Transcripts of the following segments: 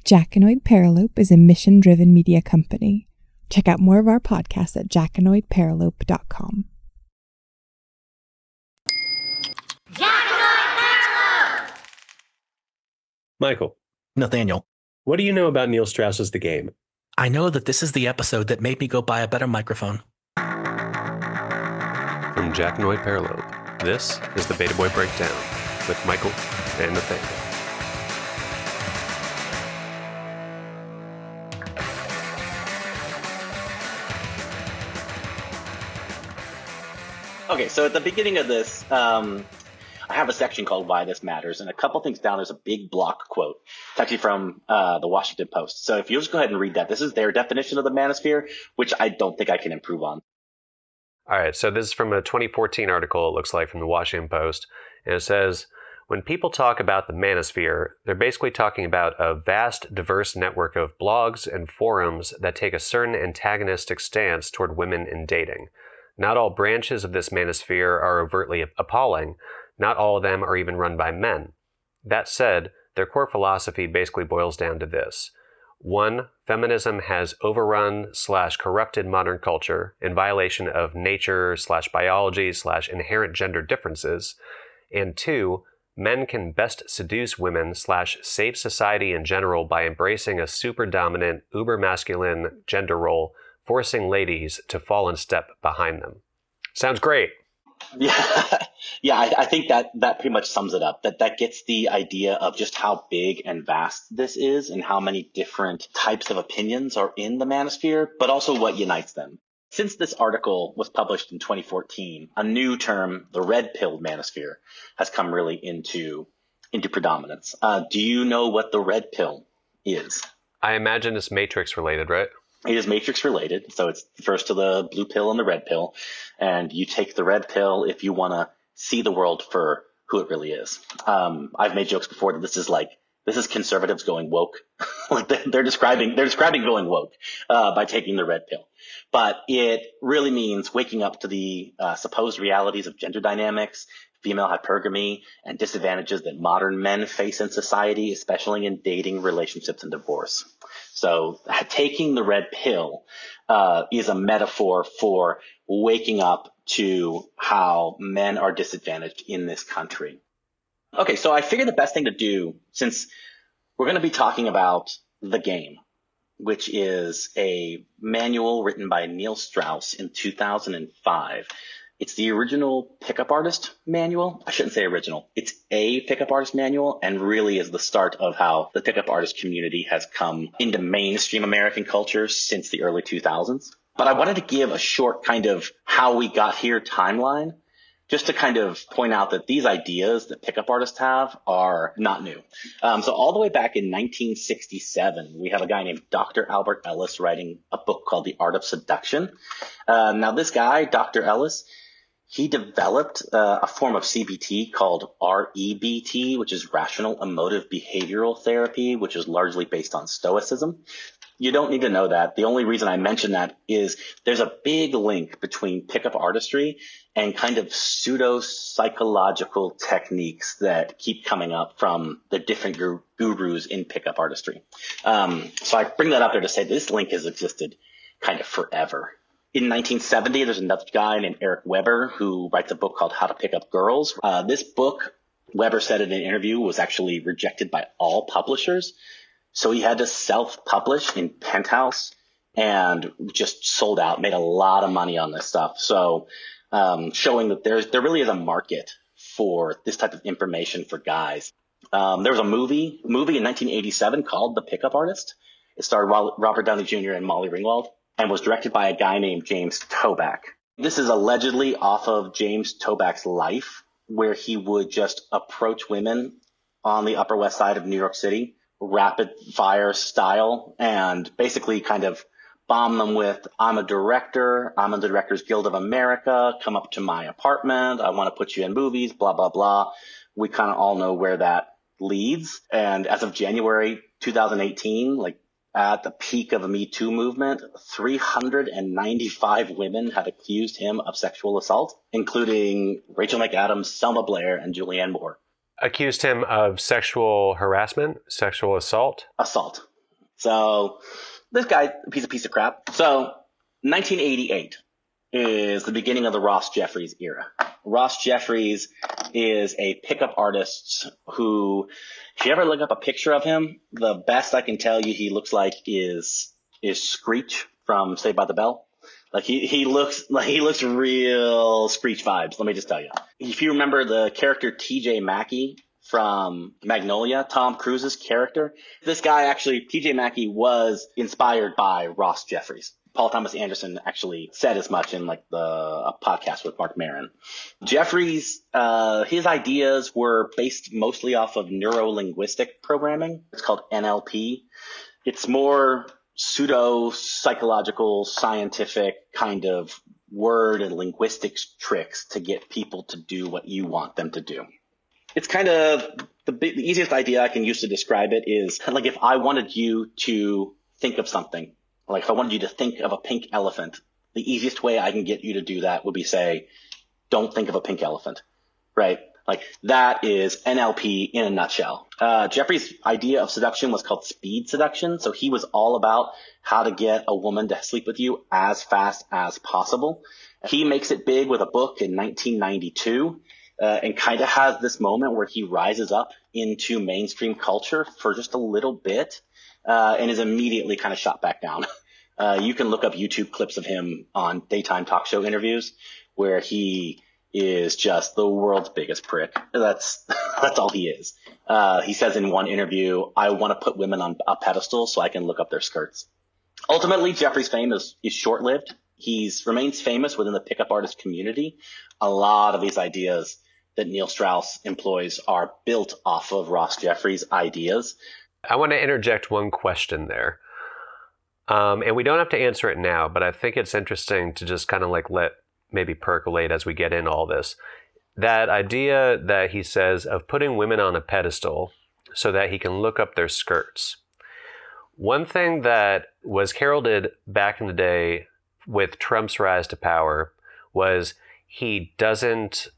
Jackanoid Paralope is a mission-driven media company. Check out more of our podcasts at jackanoidparalope.com. Michael. Nathaniel. What do you know about Neil Strauss's The Game? I know that this is the episode that made me go buy a better microphone. From Jackanoid Paralope, this is the Beta Boy Breakdown with Michael and Nathaniel. Okay, so at the beginning of this, I have a section called Why This Matters, and a couple things down, there's a big block quote. It's actually from the Washington Post. So if you'll just go ahead and read that, this is their definition of the manosphere, which I don't think I can improve on. All right, so this is from a 2014 article, it looks like, from the Washington Post, and it says, when people talk about the manosphere, they're basically talking about a vast, diverse network of blogs and forums that take a certain antagonistic stance toward women in dating. Not all branches of this manosphere are overtly appalling. Not all of them are even run by men. That said, their core philosophy basically boils down to this. 1. Feminism has overrun/corrupted modern culture in violation of nature/biology/inherent gender differences. And 2. Men can best seduce women/save society in general by embracing a super-dominant, uber-masculine gender role, forcing ladies to fall in step behind them. Sounds great. Yeah, I think that pretty much sums it up. That gets the idea of just how big and vast this is and how many different types of opinions are in the manosphere, but also what unites them. Since this article was published in 2014, a new term, the red pill manosphere, has come really into predominance. Do you know what the red pill is? I imagine it's Matrix related, right? It is Matrix related. So it's first to the blue pill and the red pill. And you take the red pill if you want to see the world for who it really is. I've made jokes before that this is conservatives going woke. Like they're describing going woke, by taking the red pill. But it really means waking up to the supposed realities of gender dynamics, female hypergamy, and disadvantages that modern men face in society, especially in dating, relationships, and divorce. So taking the red pill is a metaphor for waking up to how men are disadvantaged in this country. Okay, so I figured the best thing to do, since we're going to be talking about The Game, which is a manual written by Neil Strauss in 2005. It's the original pickup artist manual. I shouldn't say original. It's a pickup artist manual and really is the start of how the pickup artist community has come into mainstream American culture since the early 2000s. But I wanted to give a short kind of how we got here timeline, just to kind of point out that these ideas that pickup artists have are not new. So all the way back in 1967, we have a guy named Dr. Albert Ellis writing a book called The Art of Seduction. Now this guy, Dr. Ellis, he developed a form of CBT called REBT, which is Rational Emotive Behavioral Therapy, which is largely based on Stoicism. You don't need to know that. The only reason I mention that is there's a big link between pickup artistry and kind of pseudo-psychological techniques that keep coming up from the different gurus in pickup artistry. So I bring that up there to say this link has existed kind of forever. In 1970, there's another guy named Eric Weber who writes a book called How to Pick Up Girls. This book, Weber said in an interview, was actually rejected by all publishers. So he had to self-publish in Penthouse and just sold out, made a lot of money on this stuff. So showing that there really is a market for this type of information for guys. There was a movie in 1987 called The Pickup Artist. It starred Robert Downey Jr. and Molly Ringwald and was directed by a guy named James Toback. This is allegedly off of James Toback's life, where he would just approach women on the Upper West Side of New York City, rapid fire style, and basically kind of bomb them with, I'm a director, I'm in the Directors Guild of America, come up to my apartment, I want to put you in movies, blah, blah, blah. We kind of all know where that leads. And as of January 2018, like at the peak of the Me Too movement, 395 women had accused him of sexual assault, including Rachel McAdams, Selma Blair, and Julianne Moore. Accused him of sexual harassment, sexual assault? Assault. So this guy, a piece of crap. So 1988 is the beginning of the Ross Jeffries era. Ross Jeffries is a pickup artist who, if you ever look up a picture of him, the best I can tell you he looks like is Screech from Saved by the Bell. Like he looks real Screech vibes. Let me just tell you. If you remember the character T.J. Mackey from Magnolia, Tom Cruise's character, this guy actually, T.J. Mackey, was inspired by Ross Jeffries. Paul Thomas Anderson actually said as much in like a podcast with Mark Maron. Jeffries, his ideas were based mostly off of neuro-linguistic programming. It's called NLP. It's more pseudo-psychological, scientific kind of word and linguistics tricks to get people to do what you want them to do. It's kind of the easiest idea I can use to describe it is like if I wanted you to think of something, like if I wanted you to think of a pink elephant, the easiest way I can get you to do that would be say, don't think of a pink elephant, right? Like that is NLP in a nutshell. Jeffrey's idea of seduction was called speed seduction. So he was all about how to get a woman to sleep with you as fast as possible. He makes it big with a book in 1992 and kind of has this moment where he rises up into mainstream culture for just a little bit and is immediately kind of shot back down. You can look up YouTube clips of him on daytime talk show interviews where he is just the world's biggest prick. That's all he is. He says in one interview, I want to put women on a pedestal so I can look up their skirts. Ultimately, Jeffrey's fame is short-lived. He remains famous within the pickup artist community. A lot of these ideas that Neil Strauss employs are built off of Ross Jeffries' ideas. I want to interject one question there. And we don't have to answer it now, but I think it's interesting to just kind of like let maybe percolate as we get in all this. That idea that he says of putting women on a pedestal so that he can look up their skirts. One thing that was heralded back in the day with Trump's rise to power was he isn't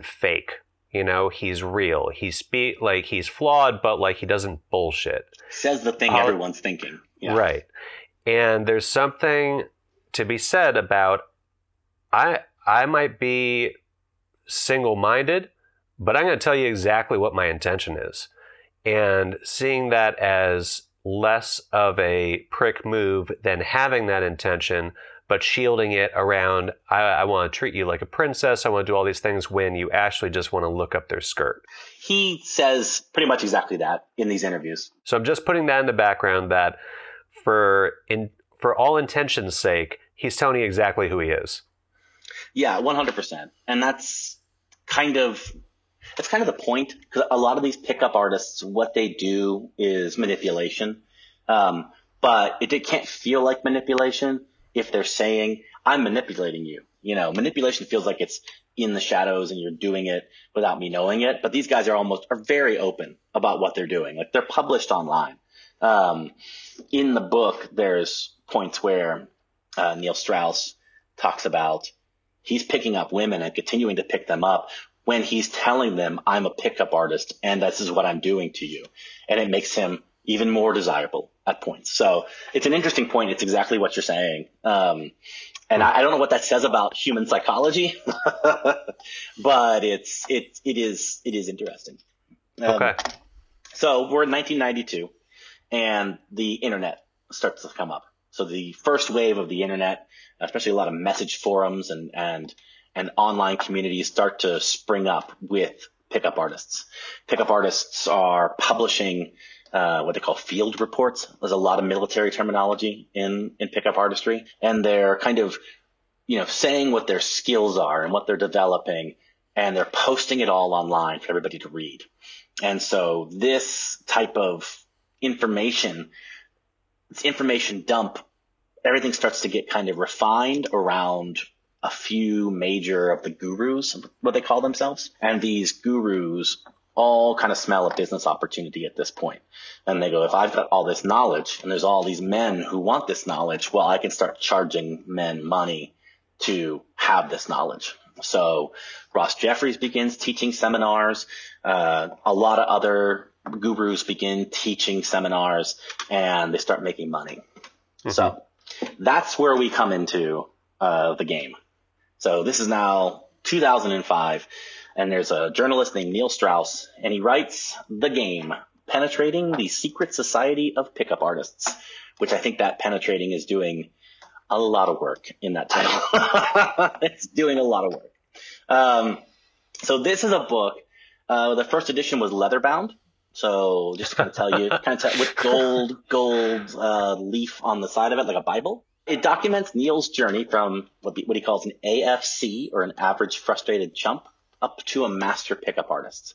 fake. You know, he's real. He's flawed, but like he doesn't bullshit. Says the thing everyone's thinking. Yeah. Right. And there's something to be said about I might be single-minded, but I'm going to tell you exactly what my intention is. And seeing that as less of a prick move than having that intention, but shielding it around, I want to treat you like a princess, I want to do all these things when you actually just want to look up their skirt. He says pretty much exactly that in these interviews. So I'm just putting that in the background that for all intentions' sake, he's telling you exactly who he is. Yeah, 100%. And that's kind of the point, because a lot of these pickup artists, what they do is manipulation. But it can't feel like manipulation if they're saying, I'm manipulating you. You know, manipulation feels like it's in the shadows and you're doing it without me knowing it. But these guys are very open about what they're doing. Like they're published online. In the book, there's points where Neil Strauss talks about he's picking up women and continuing to pick them up when he's telling them, I'm a pickup artist and this is what I'm doing to you. And it makes him even more desirable at points. So it's an interesting point. It's exactly what you're saying. And I don't know what that says about human psychology, but it is interesting. Okay. So we're in 1992 and the internet starts to come up. So the first wave of the internet, especially a lot of message forums and online communities start to spring up with pickup artists. Pickup artists are publishing what they call field reports. There's a lot of military terminology in pickup artistry, and they're kind of, saying what their skills are and what they're developing, and they're posting it all online for everybody to read. And so this type of information dump, everything starts to get kind of refined around a few major of the gurus, what they call themselves. And these gurus all kind of smell a business opportunity at this point. And they go, if I've got all this knowledge and there's all these men who want this knowledge, well, I can start charging men money to have this knowledge. So Ross Jeffries begins teaching seminars. A lot of other gurus begin teaching seminars and they start making money. Mm-hmm. So that's where we come into the game. So this is now 2005, and there's a journalist named Neil Strauss, and he writes The Game, Penetrating the Secret Society of Pickup Artists, which I think that penetrating is doing a lot of work in that title. It's doing a lot of work. So this is a book. The first edition was leather bound. So just to kind of tell you, with gold leaf on the side of it, like a Bible. It documents Neil's journey from what he calls an AFC, or an average frustrated chump, up to a master pickup artist.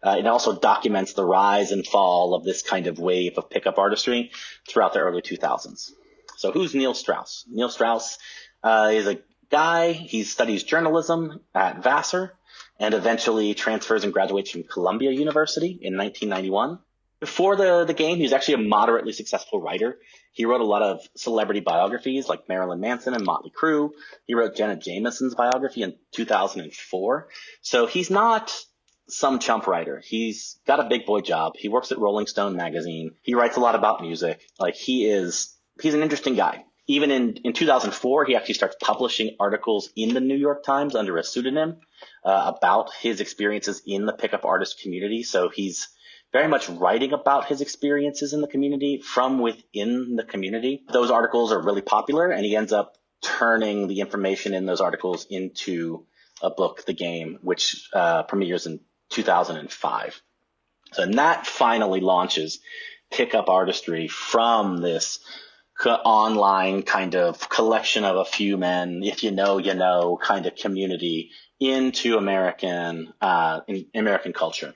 It also documents the rise and fall of this kind of wave of pickup artistry throughout the early 2000s. So who's Neil Strauss? Neil Strauss is a guy. He studies journalism at Vassar and eventually transfers and graduates from Columbia University in 1991. Before the game, he was actually a moderately successful writer. He wrote a lot of celebrity biographies like Marilyn Manson and Motley Crue. He wrote Janet Jameson's biography in 2004. So he's not some chump writer. He's got a big boy job. He works at Rolling Stone magazine. He writes a lot about music. Like he's an interesting guy. Even in 2004, he actually starts publishing articles in the New York Times under a pseudonym about his experiences in the pickup artist community. So he's very much writing about his experiences in the community from within the community. Those articles are really popular, and he ends up turning the information in those articles into a book, The Game, which premieres in 2005. So and that finally launches pickup artistry from this online kind of collection of a few men, if you know kind of community into American culture.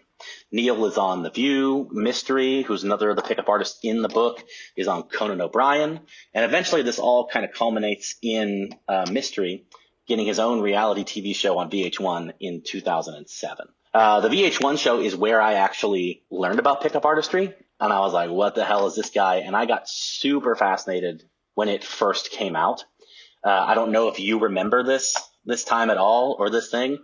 Neil is on The View. Mystery, who's another of the pickup artists in the book, is on Conan O'Brien. And eventually this all kind of culminates in Mystery getting his own reality TV show on VH1 in 2007. The VH1 show is where I actually learned about pickup artistry. And I was like, what the hell is this guy? And I got super fascinated when it first came out. I don't know if you remember this time at all, or this thing.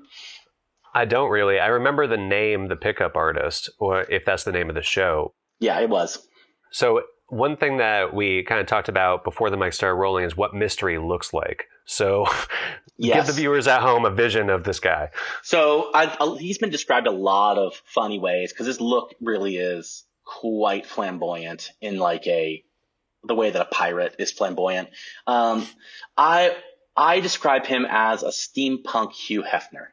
I don't really. I remember the name, The Pickup Artist, or if that's the name of the show. Yeah, it was. So one thing that we kind of talked about before the mic started rolling is what Mystery looks like. So Give the viewers at home a vision of this guy. So he's been described a lot of funny ways because his look really is quite flamboyant in like the way that a pirate is flamboyant. I describe him as a steampunk Hugh Hefner.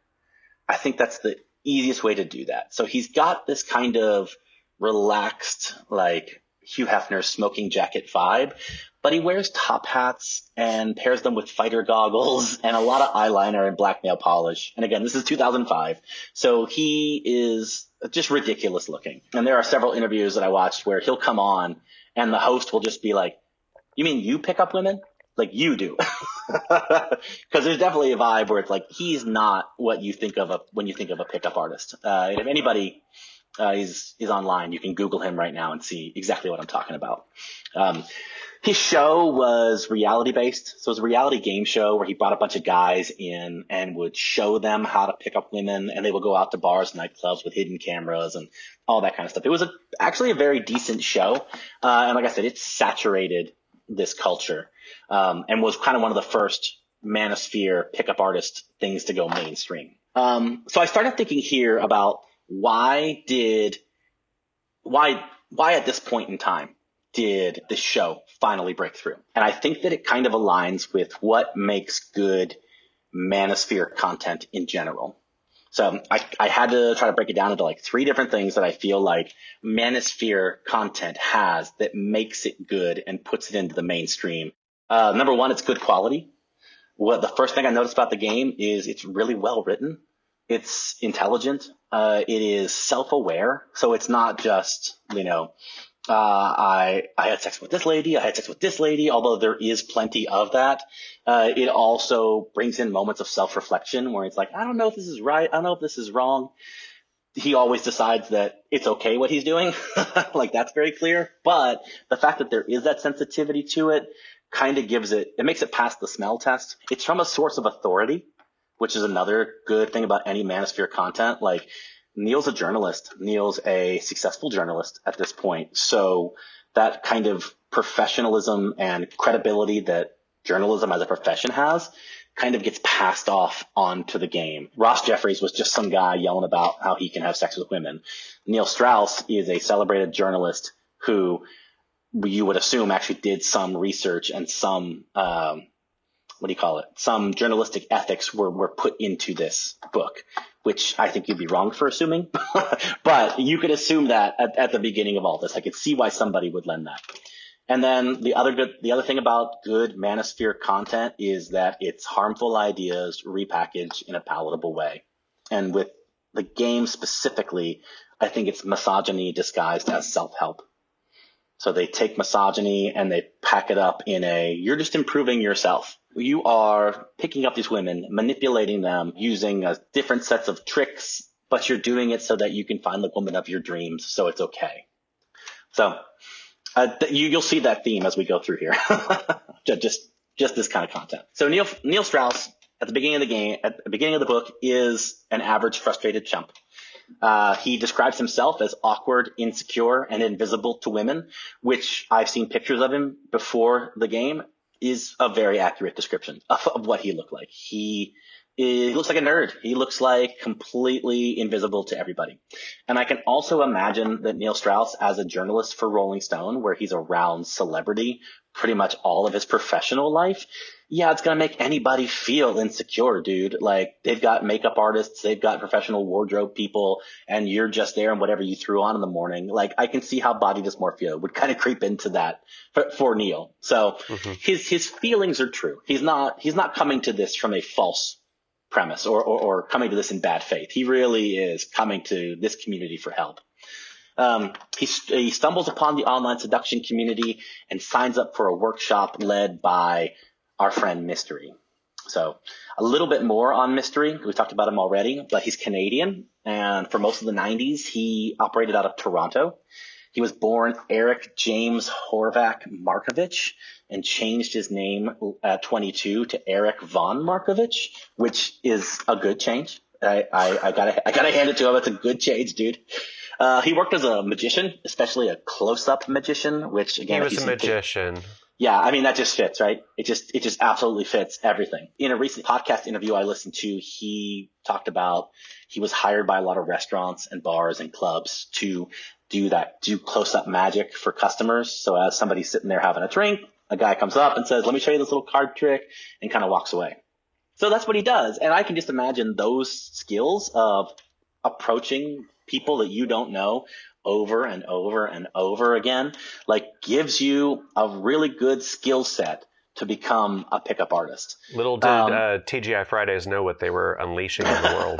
I think that's the easiest way to do that. So he's got this kind of relaxed, like Hugh Hefner smoking jacket vibe, but he wears top hats and pairs them with fighter goggles and a lot of eyeliner and black nail polish. And again, this is 2005. So he is just ridiculous looking. And there are several interviews that I watched where he'll come on and the host will just be like, "You mean you pick up women?" Like you do. Because there's definitely a vibe where it's like he's not what you think of when you think of a pickup artist. If anybody is online, you can Google him right now and see exactly what I'm talking about. His show was reality based. So it was a reality game show where he brought a bunch of guys in and would show them how to pick up women, and they would go out to bars, nightclubs with hidden cameras and all that kind of stuff. It was actually a very decent show. And like I said, it saturated this culture. And was kind of one of the first manosphere pickup artist things to go mainstream. So I started thinking here about why at this point in time did this show finally break through? And I think that it kind of aligns with what makes good manosphere content in general. So I had to try to break it down into like 3 different things that I feel like manosphere content has that makes it good and puts it into the mainstream. Number 1, it's good quality. The first thing I noticed about the game is it's really well written. It's intelligent. It is self-aware. So it's not just, I had sex with this lady. I had sex with this lady, although there is plenty of that. It also brings in moments of self-reflection where it's like, I don't know if this is right. I don't know if this is wrong. He always decides that it's okay what he's doing. Like that's very clear. But the fact that there is that sensitivity to it kind of it makes it past the smell test. It's from a source of authority, which is another good thing about any manosphere content. Like Neil's a journalist. Neil's a successful journalist at this point. So that kind of professionalism and credibility that journalism as a profession has kind of gets passed off onto the game. Ross Jeffries was just some guy yelling about how he can have sex with women. Neil Strauss is a celebrated journalist who you would assume actually did some research and some, some journalistic ethics were put into this book, which I think you'd be wrong for assuming. But you could assume that at the beginning of all this. I could see why somebody would lend that. And then the other thing about good manosphere content is that it's harmful ideas repackaged in a palatable way. And with the game specifically, I think it's misogyny disguised as self-help. So they take misogyny and they pack it up in you're just improving yourself. You are picking up these women, manipulating them, using different sets of tricks, but you're doing it so that you can find the woman of your dreams, so it's okay. So you'll see that theme as we go through here. just this kind of content. So Neil Strauss at the beginning of the game, at the beginning of the book, is an average frustrated chump. He describes himself as awkward, insecure, and invisible to women, which I've seen pictures of him before the game is a very accurate description of what he looked like. He looks like a nerd. He looks like completely invisible to everybody. And I can also imagine that Neil Strauss, as a journalist for Rolling Stone, where he's around celebrity pretty much all of his professional life, it's going to make anybody feel insecure, dude. Like, they've got makeup artists, they've got professional wardrobe people, and you're just there and whatever you threw on in the morning. Like, I can see how body dysmorphia would kind of creep into that for Neil. So his feelings are true. He's not coming to this from a false premise or coming to this in bad faith. He really is coming to this community for help. He stumbles upon the online seduction community and signs up for a workshop led by our friend Mystery. So a little bit more on Mystery. We talked about him already, but he's Canadian. And for most of the 90s, he operated out of Toronto. He was born Eric James Horvath Markovich and changed his name at 22 to Eric von Markovich, which is a good change. I gotta hand it to him. It's a good change, dude. He worked as a magician, especially a close-up magician, which again, he was a magician. Yeah, I mean, that just fits, right? It just absolutely fits everything. In a recent podcast interview I listened to, he talked about he was hired by a lot of restaurants and bars and clubs to do close-up magic for customers. So as somebody's sitting there having a drink, a guy comes up and says, "Let me show you this little card trick," and kind of walks away. So that's what he does. And I can just imagine those skills of approaching people that you don't know over and over and over again, like, gives you a really good skill set to become a pickup artist. Little did TGI Fridays know what they were unleashing in the world.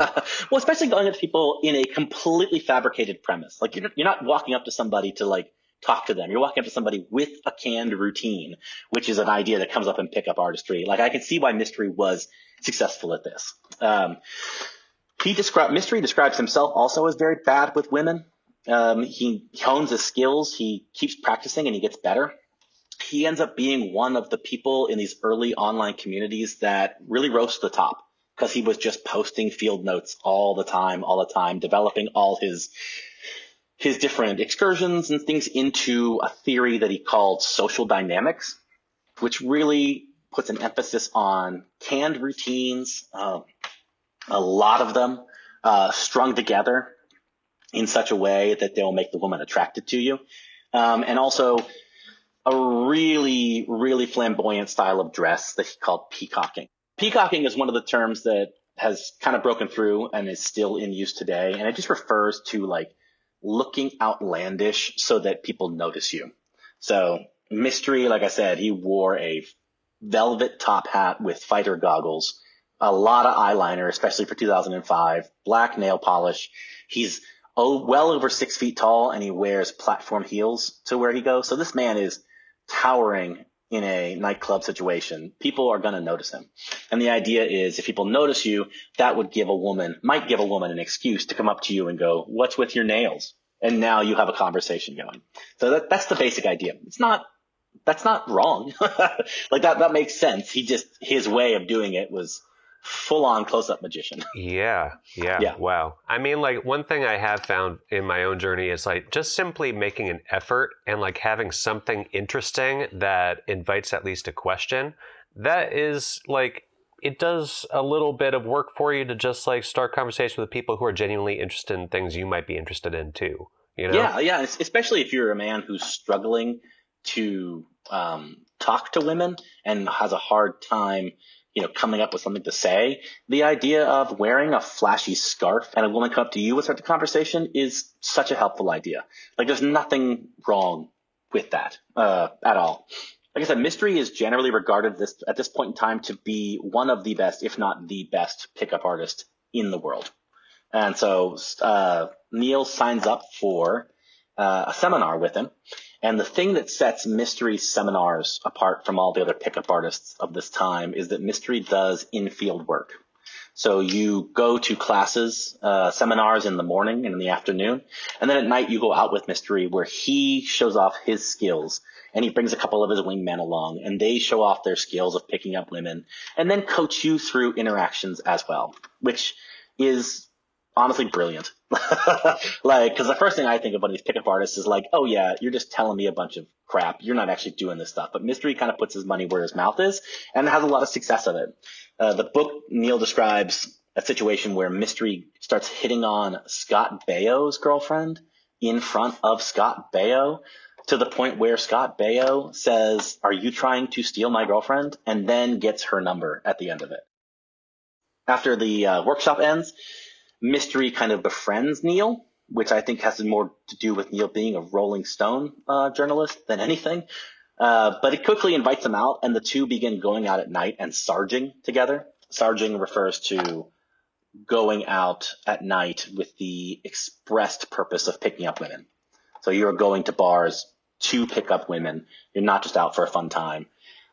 Well, especially going up to people in a completely fabricated premise. Like, you're not walking up to somebody to, like, talk to them. You're walking up to somebody with a canned routine, which is an idea that comes up in pickup artistry. Like, I can see why Mystery was successful at this. Mystery describes himself also as very bad with women. He hones his skills. He keeps practicing and he gets better. He ends up being one of the people in these early online communities that really rose to the top because he was just posting field notes all the time, developing all his different excursions and things into a theory that he called social dynamics, which really puts an emphasis on canned routines, a lot of them strung together in such a way that they'll make the woman attracted to you. And also a really, really flamboyant style of dress that he called peacocking. Peacocking is one of the terms that has kind of broken through and is still in use today. And it just refers to, like, looking outlandish so that people notice you. So Mystery, like I said, he wore a velvet top hat with fighter goggles, a lot of eyeliner, especially for 2005, black nail polish. He's well over 6 feet tall, and he wears platform heels to where he goes. So this man is towering in a nightclub situation. People are going to notice him. And the idea is, if people notice you, that might give a woman an excuse to come up to you and go, "What's with your nails?" And now you have a conversation going. So that's the basic idea. That's not wrong. Like, that makes sense. His way of doing it was full-on close-up magician. Yeah. Wow. I mean, like, one thing I have found in my own journey is like just simply making an effort and like having something interesting that invites at least a question. That is like, it does a little bit of work for you to just like start conversation with people who are genuinely interested in things you might be interested in too. You know? Yeah, especially if you're a man who's struggling to talk to women and has a hard time, coming up with something to say. The idea of wearing a flashy scarf and a woman come up to you and start the conversation is such a helpful idea. Like, there's nothing wrong with that at all. Like I said, Mystery is generally regarded at this point in time to be one of the best, if not the best, pickup artist in the world. And so Neil signs up for a seminar with him. And the thing that sets Mystery seminars apart from all the other pickup artists of this time is that Mystery does in-field work. So you go to classes, seminars in the morning and in the afternoon, and then at night you go out with Mystery where he shows off his skills, and he brings a couple of his wingmen along, and they show off their skills of picking up women, and then coach you through interactions as well, which is honestly brilliant. Like, because the first thing I think of when these pickup artists is like, oh yeah, you're just telling me a bunch of crap. You're not actually doing this stuff. But Mystery kind of puts his money where his mouth is and has a lot of success of it. The book, Neil describes a situation where Mystery starts hitting on Scott Baio's girlfriend in front of Scott Baio, to the point where Scott Baio says, "Are you trying to steal my girlfriend?" and then gets her number at the end of it. After the workshop ends, Mystery kind of befriends Neil, which I think has more to do with Neil being a Rolling Stone journalist than anything. But it quickly invites him out, and the two begin going out at night and sarging together. Sarging refers to going out at night with the expressed purpose of picking up women. So you're going to bars to pick up women. You're not just out for a fun time.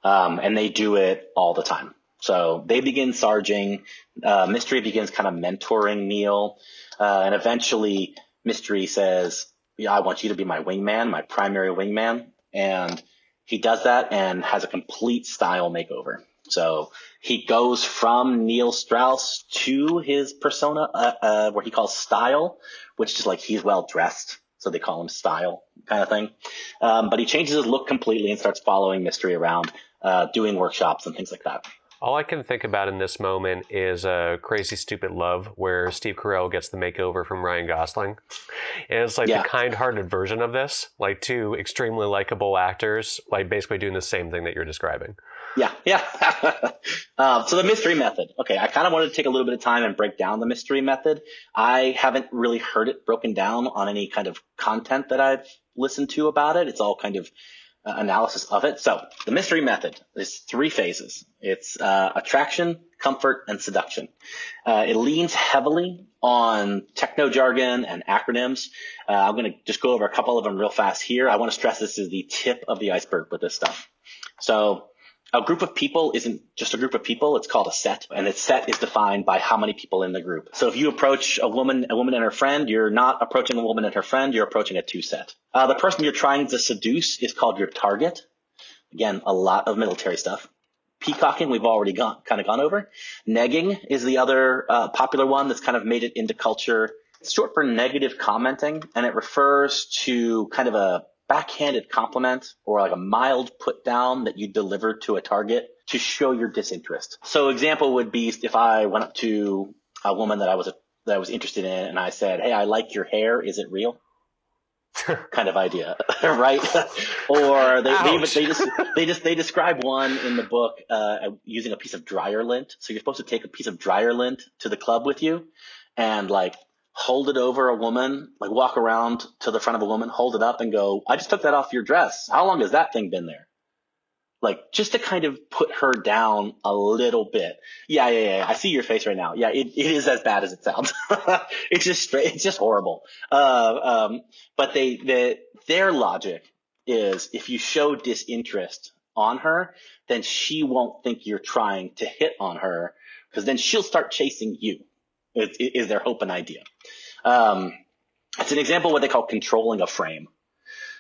And they do it all the time. So they begin sarging. Mystery begins kind of mentoring Neil. And eventually Mystery says, "Yeah, I want you to be my wingman, my primary wingman." And he does that and has a complete style makeover. So he goes from Neil Strauss to his persona, where he calls Style, which is like he's well dressed. So they call him Style kind of thing. But he changes his look completely and starts following Mystery around, doing workshops and things like that. All I can think about in this moment is Crazy Stupid Love, where Steve Carell gets the makeover from Ryan Gosling. And it's like the kind-hearted version of this, like two extremely likable actors, like basically doing the same thing that you're describing. Yeah. So the Mystery method. Okay, I kind of wanted to take a little bit of time and break down the Mystery method. I haven't really heard it broken down on any kind of content that I've listened to about it. It's all kind of analysis of it. So the Mystery method is 3 phases. It's attraction, comfort, and seduction. It leans heavily on techno jargon and acronyms. I'm going to just go over a couple of them real fast here. I want to stress this is the tip of the iceberg with this stuff. So a group of people isn't just a group of people. It's called a set, and its set is defined by how many people in the group. So if you approach a woman and her friend, you're not approaching a woman and her friend. You're approaching a 2-set. The person you're trying to seduce is called your target. Again, a lot of military stuff. Peacocking, we've already gone over. Negging is the other popular one that's kind of made it into culture. It's short for negative commenting, and it refers to kind of a backhanded compliment or like a mild put down that you deliver to a target to show your disinterest. So example would be if I went up to a woman that I was interested in and I said, "Hey, I like your hair. Is it real?" kind of idea, right? Or they describe one in the book using a piece of dryer lint. So you're supposed to take a piece of dryer lint to the club with you and like hold it over a woman, like walk around to the front of a woman, hold it up and go, "I just took that off your dress. How long has that thing been there?" Like just to kind of put her down a little bit. Yeah. I see your face right now. Yeah, it is as bad as it sounds. It's just horrible. But their logic is if you show disinterest on her, then she won't think you're trying to hit on her because then she'll start chasing you. Is their hope and idea. It's an example of what they call controlling a frame.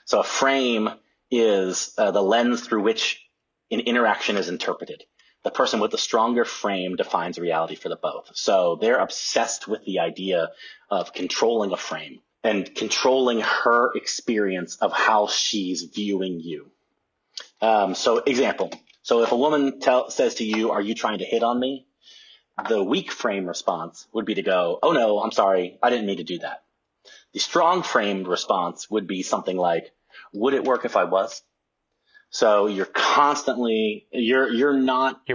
So a frame is the lens through which an interaction is interpreted. the person with the stronger frame defines reality for the both. So they're obsessed with the idea of controlling a frame and controlling her experience of how she's viewing you. So example. So if a woman says to you, "Are you trying to hit on me?" The weak frame response would be to go, "Oh no, I'm sorry. I didn't mean to do that." The strong framed response would be something like, "Would it work if I was?" So you're constantly, you're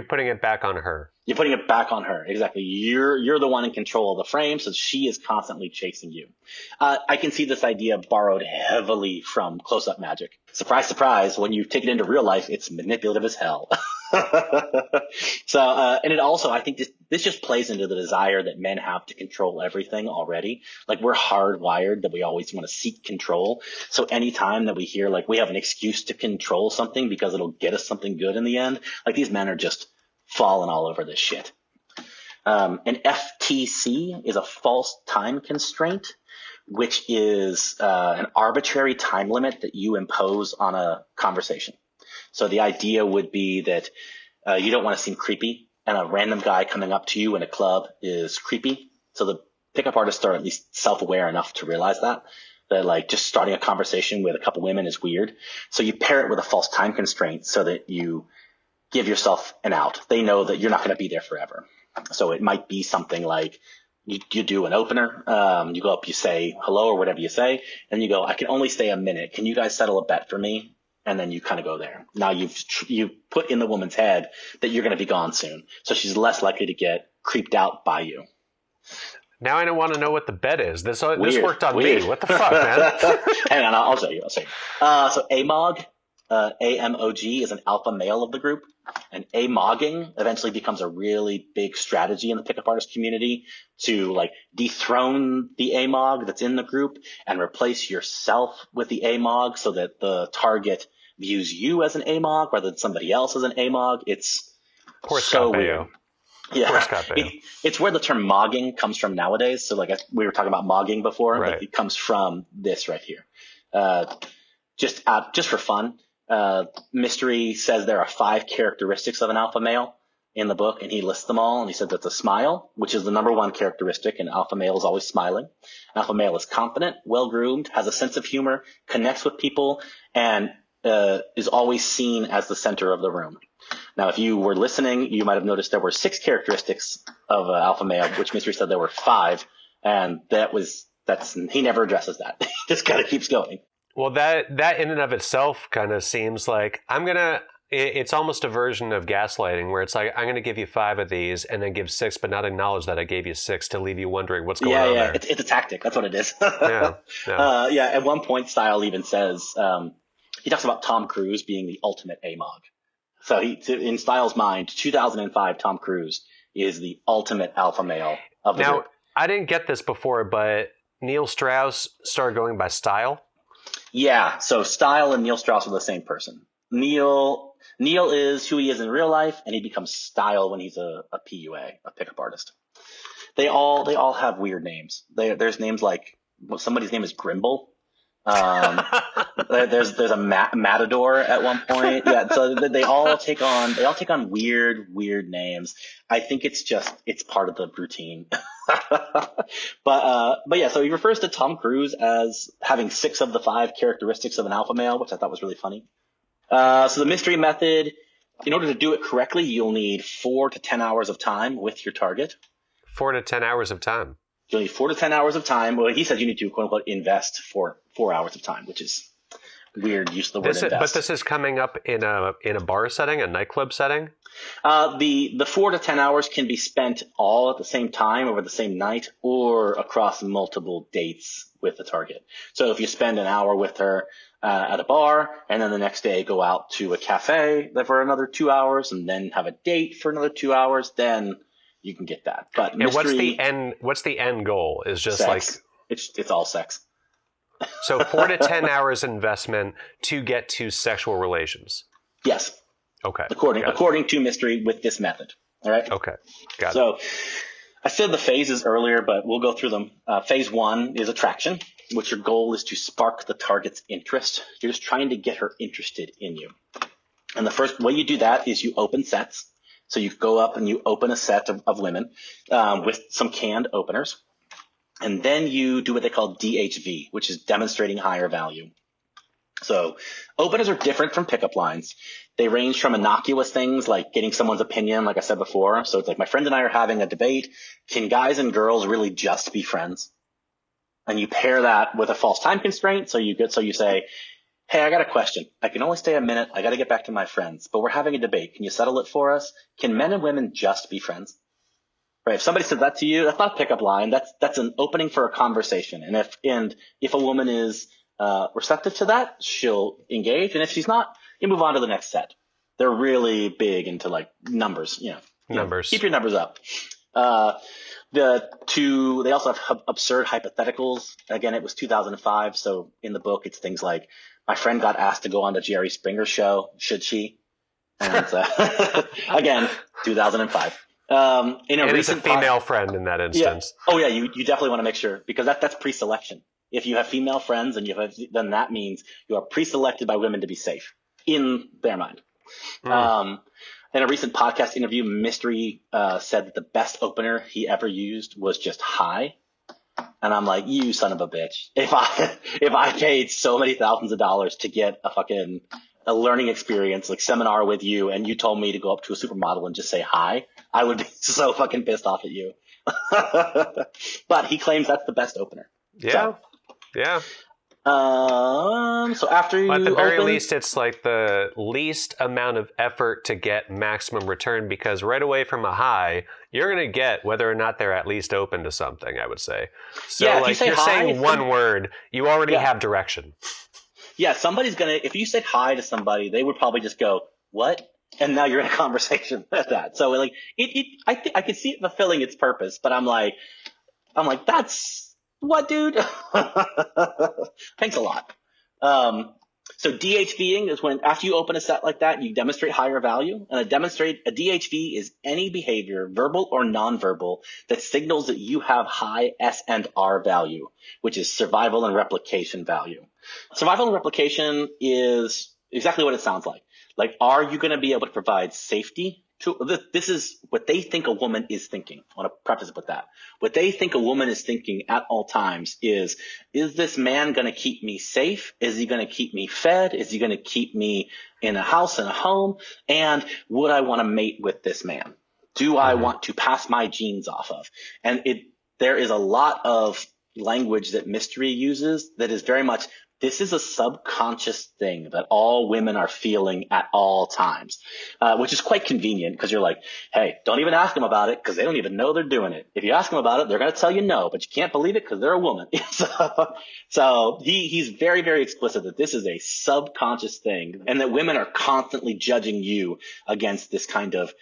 putting it back on her. You're putting it back on her. Exactly. You're the one in control of the frame, so she is constantly chasing you. I can see this idea borrowed heavily from close-up magic. Surprise, surprise, when you take it into real life, it's manipulative as hell. So, and it also, I think this just plays into the desire that men have to control everything already. Like, we're hardwired that we always want to seek control. So anytime that we hear, like, we have an excuse to control something because it'll get us something good in the end, like, these men are just falling all over this shit. An FTC is a false time constraint, which is an arbitrary time limit that you impose on a conversation. So the idea would be that you don't want to seem creepy, and a random guy coming up to you in a club is creepy. So the pickup artists are at least self-aware enough to realize that like just starting a conversation with a couple women is weird. So you pair it with a false time constraint so that you give yourself an out. They know that you're not going to be there forever. So it might be something like you do an opener. You go up, you say hello or whatever you say, and you go, "I can only stay a minute. Can you guys settle a bet for me?" And then you kind of go there. Now you put in the woman's head that you're going to be gone soon. So she's less likely to get creeped out by you. Now I don't want to know what the bet is. This worked on me. What the fuck, man? Hang on, I'll show you. So AMOG, AMOG is an alpha male of the group. And AMOGing eventually becomes a really big strategy in the pickup artist community to like dethrone the AMOG that's in the group and replace yourself with the AMOG so that the target views you as an AMOG rather than somebody else as an AMOG. It's Poor so Scott weird. Baio. Yeah, Poor Scott Baio. It's where the term mogging comes from nowadays. So like we were talking about mogging before, right. Like it comes from this right here. Just for fun, Mystery says there are 5 characteristics of an alpha male in the book, and he lists them all. And he said that's a smile, which is the number one characteristic, and alpha male is always smiling. Alpha male is confident, well-groomed, has a sense of humor, connects with people, and is always seen as the center of the room. Now, if you were listening, you might have noticed there were 6 characteristics of alpha male, which Mystery said there were 5, and he never addresses that. He just kind of keeps going. Well, that in and of itself kind of seems like it's almost a version of gaslighting where it's like, I'm going to give you 5 of these and then give 6, but not acknowledge that I gave you 6 to leave you wondering what's going on there. It's a tactic. That's what it is. Yeah. At one point, Style even says, he talks about Tom Cruise being the ultimate AMOG. So in Style's mind, 2005 Tom Cruise is the ultimate alpha male of the group. Now, I didn't get this before, but Neil Strauss started going by Style. Yeah, so Style and Neil Strauss are the same person. Neil is who he is in real life, and he becomes Style when he's a PUA, a pickup artist. They all have weird names. There's names like somebody's name is Grimble. There's a Matador at one point. Yeah, so they all take on weird names. I think it's part of the routine. But yeah, so he refers to Tom Cruise as having 6 of the 5 characteristics of an alpha male, which I thought was really funny. So the mystery method, in order to do it correctly, you'll need 4 to 10 hours of time with your target. 4 to 10 hours of time. You'll need 4 to 10 hours of time. Well, he said you need to, quote unquote, invest for 4 hours of time, which is weird use of the word invest. But this is coming up in a bar setting, a nightclub setting? The 4 to 10 hours can be spent all at the same time over the same night or across multiple dates with the target. So if you spend an hour with her at a bar and then the next day go out to a cafe for another 2 hours and then have a date for another 2 hours, then you can get that. But what's the end goal? Is just sex. It's all sex. So 4 to 10 hours investment to get to sexual relations. Yes. Okay. According to Mystery with this method. All right. Okay. Got it. So I said the phases earlier, but we'll go through them. Phase 1 is attraction, which your goal is to spark the target's interest. You're just trying to get her interested in you. And the first way you do that is you open sets. So you go up and you open a set of women with some canned openers. And then you do what they call DHV, which is demonstrating higher value. So openers are different from pickup lines. They range from innocuous things like getting someone's opinion, like I said before. So it's like, my friend and I are having a debate. Can guys and girls really just be friends? And you pair that with a false time constraint. So you say, hey, I got a question. I can only stay a minute. I got to get back to my friends, but we're having a debate. Can you settle it for us? Can men and women just be friends? Right. If somebody says that to you, that's not a pickup line. That's an opening for a conversation. And if a woman is receptive to that, she'll engage. And if she's not, you move on to the next set. They're really big into like numbers. Numbers. Keep your numbers up. They also have absurd hypotheticals. Again, it was 2005. So in the book, it's things like, my friend got asked to go on the Jerry Springer show. Should she? And again, 2005. And it's a female friend in that instance. Yeah. Oh yeah, you definitely want to make sure, because that's pre-selection. If you have female friends and then that means you are pre-selected by women to be safe in their mind. In a recent podcast interview, Mystery said that the best opener he ever used was just hi. And I'm like, you son of a bitch. If I paid so many thousands of dollars to get a learning experience, like seminar with you, and you told me to go up to a supermodel and just say hi, I would be so fucking pissed off at you. But he claims that's the best opener. Yeah. Yeah. So after you at the very least, it's like the least amount of effort to get maximum return, because right away from a hi, you're going to get whether or not they're at least open to something, I would say. So yeah, like you're saying one word, you already have direction. Yeah, somebody's going to, if you said hi to somebody, they would probably just go, what? And now you're in a conversation with that. So like I could see it fulfilling its purpose, but I'm like, that's what, dude? Thanks a lot. So DHVing is when after you open a set like that, you demonstrate higher value. And a DHV is any behavior, verbal or nonverbal, that signals that you have high S&R value, which is survival and replication value. Survival and replication is exactly what it sounds like. Like, are you going to be able to provide safety? This is what they think a woman is thinking. I want to preface it with that. What they think a woman is thinking at all times is this man going to keep me safe? Is he going to keep me fed? Is he going to keep me in a house and a home? And would I want to mate with this man? Do I want to pass my genes off of? And there is a lot of language that Mystery uses that is very much, this is a subconscious thing that all women are feeling at all times, which is quite convenient because you're like, hey, don't even ask them about it because they don't even know they're doing it. If you ask them about it, they're going to tell you no, but you can't believe it because they're a woman. So he's very, very explicit that this is a subconscious thing and that women are constantly judging you against this kind of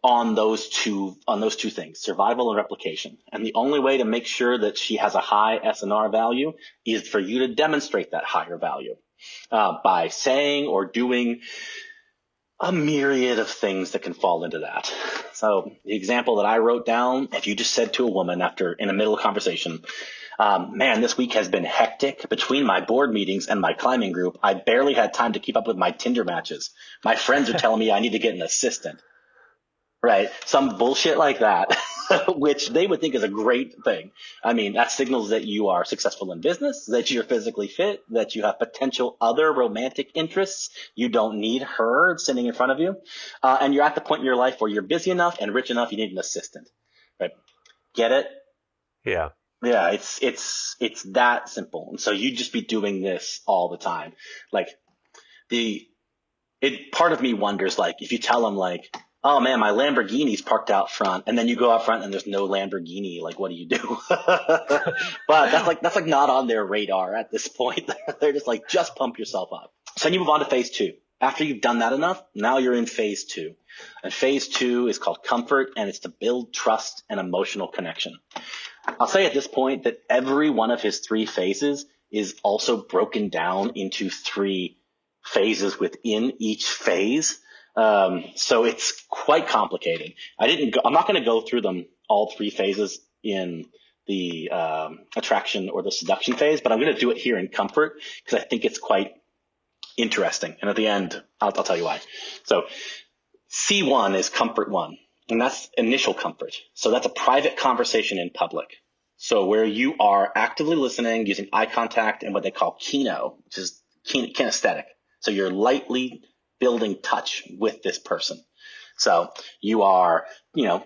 on those two things, survival and replication. And the only way to make sure that she has a high S&R value is for you to demonstrate that higher value by saying or doing a myriad of things that can fall into that. So the example that I wrote down, if you just said to a woman in the middle of conversation, man, this week has been hectic. Between my board meetings and my climbing group, I barely had time to keep up with my Tinder matches. My friends are telling me I need to get an assistant. Right. Some bullshit like that, which they would think is a great thing. I mean, that signals that you are successful in business, that you're physically fit, that you have potential other romantic interests. You don't need her sitting in front of you. And you're at the point in your life where you're busy enough and rich enough, you need an assistant. Right. Get it? Yeah. Yeah. It's that simple. And so you just be doing this all the time. Like part of me wonders, like, if you tell them like, oh man, my Lamborghini's parked out front, and then you go out front and there's no Lamborghini. Like, what do you do? But that's like not on their radar at this point. They're just like, just pump yourself up. So then you move on to phase 2. After you've done that enough, now you're in phase 2. And phase 2 is called comfort, and it's to build trust and emotional connection. I'll say at this point that every one of his 3 phases is also broken down into 3 phases within each phase. So it's quite complicated. I'm not going to go through them all 3 phases in the attraction or the seduction phase, but I'm going to do it here in comfort because I think it's quite interesting. And at the end, I'll tell you why. So C1 is comfort one, and that's initial comfort. So that's a private conversation in public. So where you are actively listening using eye contact and what they call kino, which is kinesthetic. So you're lightly building touch with this person. So you are,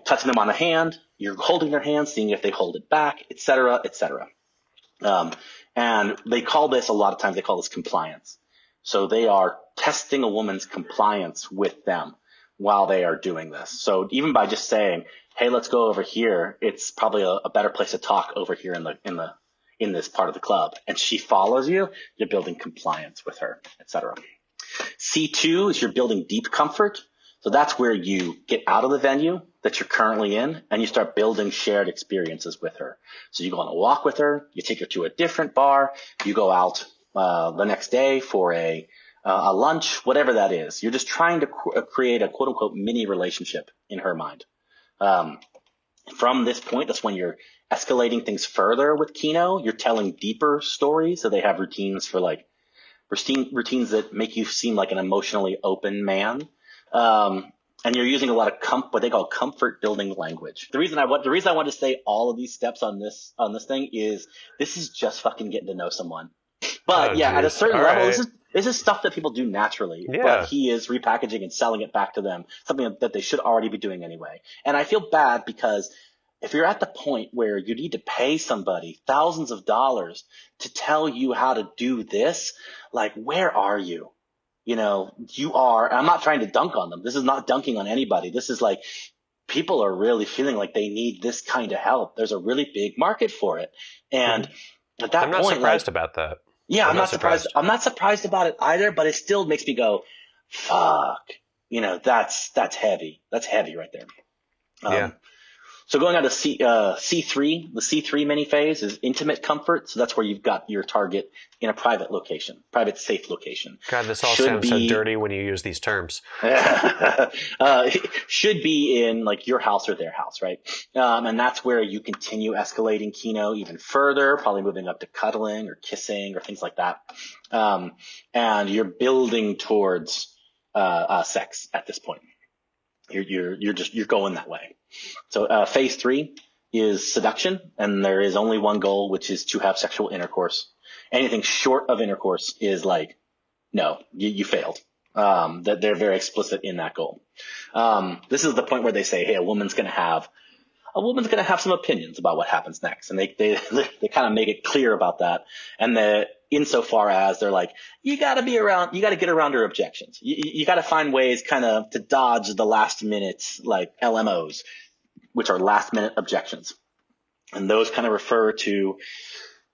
touching them on the hand, you're holding their hand, seeing if they hold it back, et cetera, et cetera. And they call this, a lot of times they call this compliance. So they are testing a woman's compliance with them while they are doing this. So even by just saying, hey, let's go over here, it's probably a better place to talk over here in this part of the club. And she follows you, you're building compliance with her, et cetera. C2 is you're building deep comfort. So that's where you get out of the venue that you're currently in and you start building shared experiences with her. So you go on a walk with her, you take her to a different bar, you go out the next day for a lunch, whatever that is. You're just trying to create a quote unquote mini relationship in her mind. From this point, that's when you're escalating things further with Kino. You're telling deeper stories. So they have routines for routines that make you seem like an emotionally open man. And you're using a lot of what they call comfort building language. The reason I want to say all of these steps on this thing is this is just fucking getting to know someone. But at a certain level, right. This is stuff that people do naturally. Yeah. But he is repackaging and selling it back to them, something that they should already be doing anyway. And I feel bad because if you're at the point where you need to pay somebody thousands of dollars to tell you how to do this, where are you? You are, I'm not trying to dunk on them. This is not dunking on anybody. This is people are really feeling like they need this kind of help. There's a really big market for it. And at that point, I'm not surprised about that. Yeah, I'm not surprised. I'm not surprised about it either, but it still makes me go, fuck, that's heavy. That's heavy right there. Yeah. So going on to C3, the C3 mini phase is intimate comfort. So that's where you've got your target in a private safe location. God, this all sounds so dirty when you use these terms. Should be in your house or their house, right? And that's where you continue escalating Kino even further, probably moving up to cuddling or kissing or things like that. And you're building towards sex at this point. You're going that way. So phase 3 is seduction, and there is only one goal, which is to have sexual intercourse. Anything short of intercourse is no, you failed. That they're very explicit in that goal. This is the point where they say, hey, a woman's going to have some opinions about what happens next, and they kind of make it clear about that. And insofar as they're you got to get around her objections. You got to find ways kind of to dodge the last minute LMOs, which are last minute objections. And those kind of refer to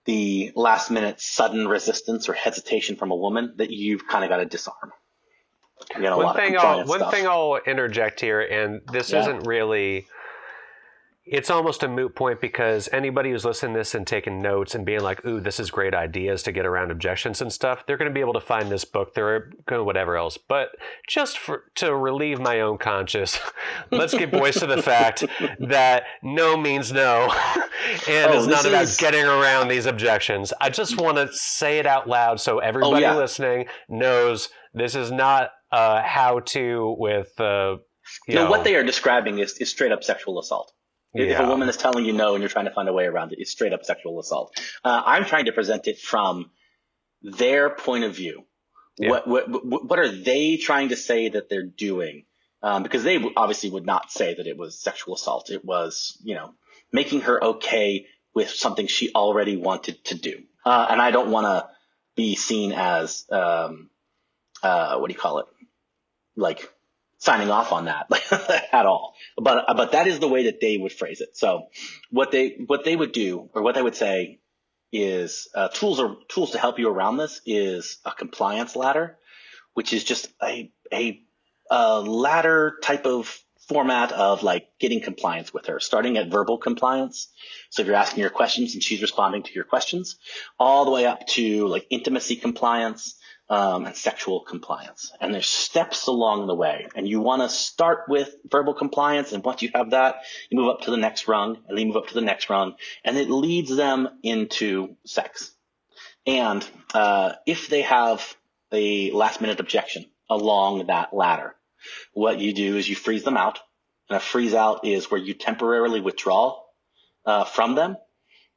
the last minute sudden resistance or hesitation from a woman that you've kind of got to disarm. One thing I'll interject here, and this isn't really, it's almost a moot point because anybody who's listening to this and taking notes and being ooh, this is great ideas to get around objections and stuff, they're going to be able to find this book. They're going to whatever else. But just to relieve my own conscience, let's give voice to the fact that no means no. And it's not about getting around these objections. I just want to say it out loud so everybody listening knows this is not how-to with, what they are describing is straight up sexual assault. If a woman is telling you no and you're trying to find a way around it, it's straight up sexual assault. I'm trying to present it from their point of view. Yeah. What are they trying to say that they're doing? Because they obviously would not say that it was sexual assault. It was, making her okay with something she already wanted to do. And I don't want to be seen as, what do you call it? Signing off on that at all. But that is the way that they would phrase it. So what they would do, or what they would say is, tools to help you around this is a compliance ladder, which is just a ladder type of format of getting compliance with her, starting at verbal compliance. So if you're asking her questions and she's responding to your questions, all the way up to intimacy compliance, and sexual compliance. And there's steps along the way. And you want to start with verbal compliance. And once you have that, you move up to the next rung, and then you move up to the next rung, and it leads them into sex. And if they have a last minute objection along that ladder, what you do is you freeze them out. And a freeze out is where you temporarily withdraw from them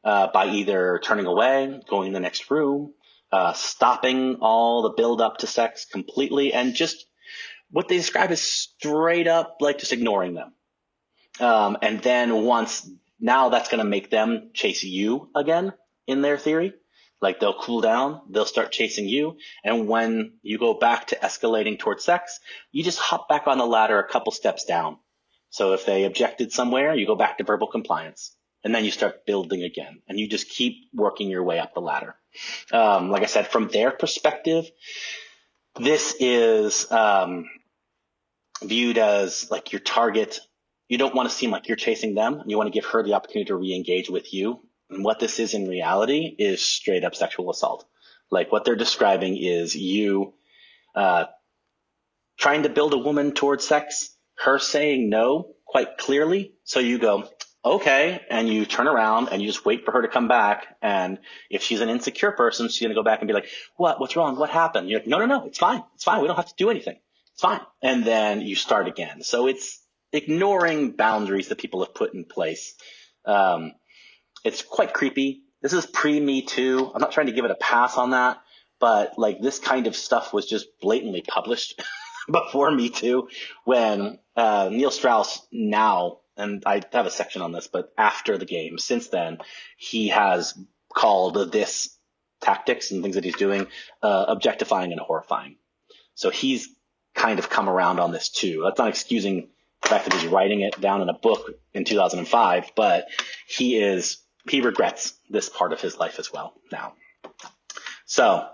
by either turning away, going in the next room, stopping all the build up to sex completely, and just what they describe as straight up like just ignoring them. And then now that's going to make them chase you again in their theory. Like they'll cool down, they'll start chasing you. And when you go back to escalating towards sex, you just hop back on the ladder a couple steps down. So if they objected somewhere, you go back to verbal compliance. And then you start building again. And you just keep working your way up the ladder. Like I said, from their perspective, this is viewed as like your target. You don't want to seem like you're chasing them. You want to give her the opportunity to re-engage with you. And what this is in reality is straight up sexual assault. Like what they're describing is you trying to build a woman towards sex, her saying no quite clearly. So you go, okay, and you turn around and you just wait for her to come back. And if she's an insecure person, she's going to go back and be like, what's wrong? What happened? You're like, no, it's fine. It's fine. We don't have to do anything. It's fine. And then you start again. So it's ignoring boundaries that people have put in place. It's quite creepy. This is pre-Me Too. I'm not trying to give it a pass on that, but like this kind of stuff was just blatantly published before Me Too when Neil Strauss now, and I have a section on this, but after the game, since then, he has called this tactics and things that he's doing objectifying and horrifying. So he's kind of come around on this too. That's not excusing the fact that he's writing it down in a book in 2005, but he regrets this part of his life as well now. So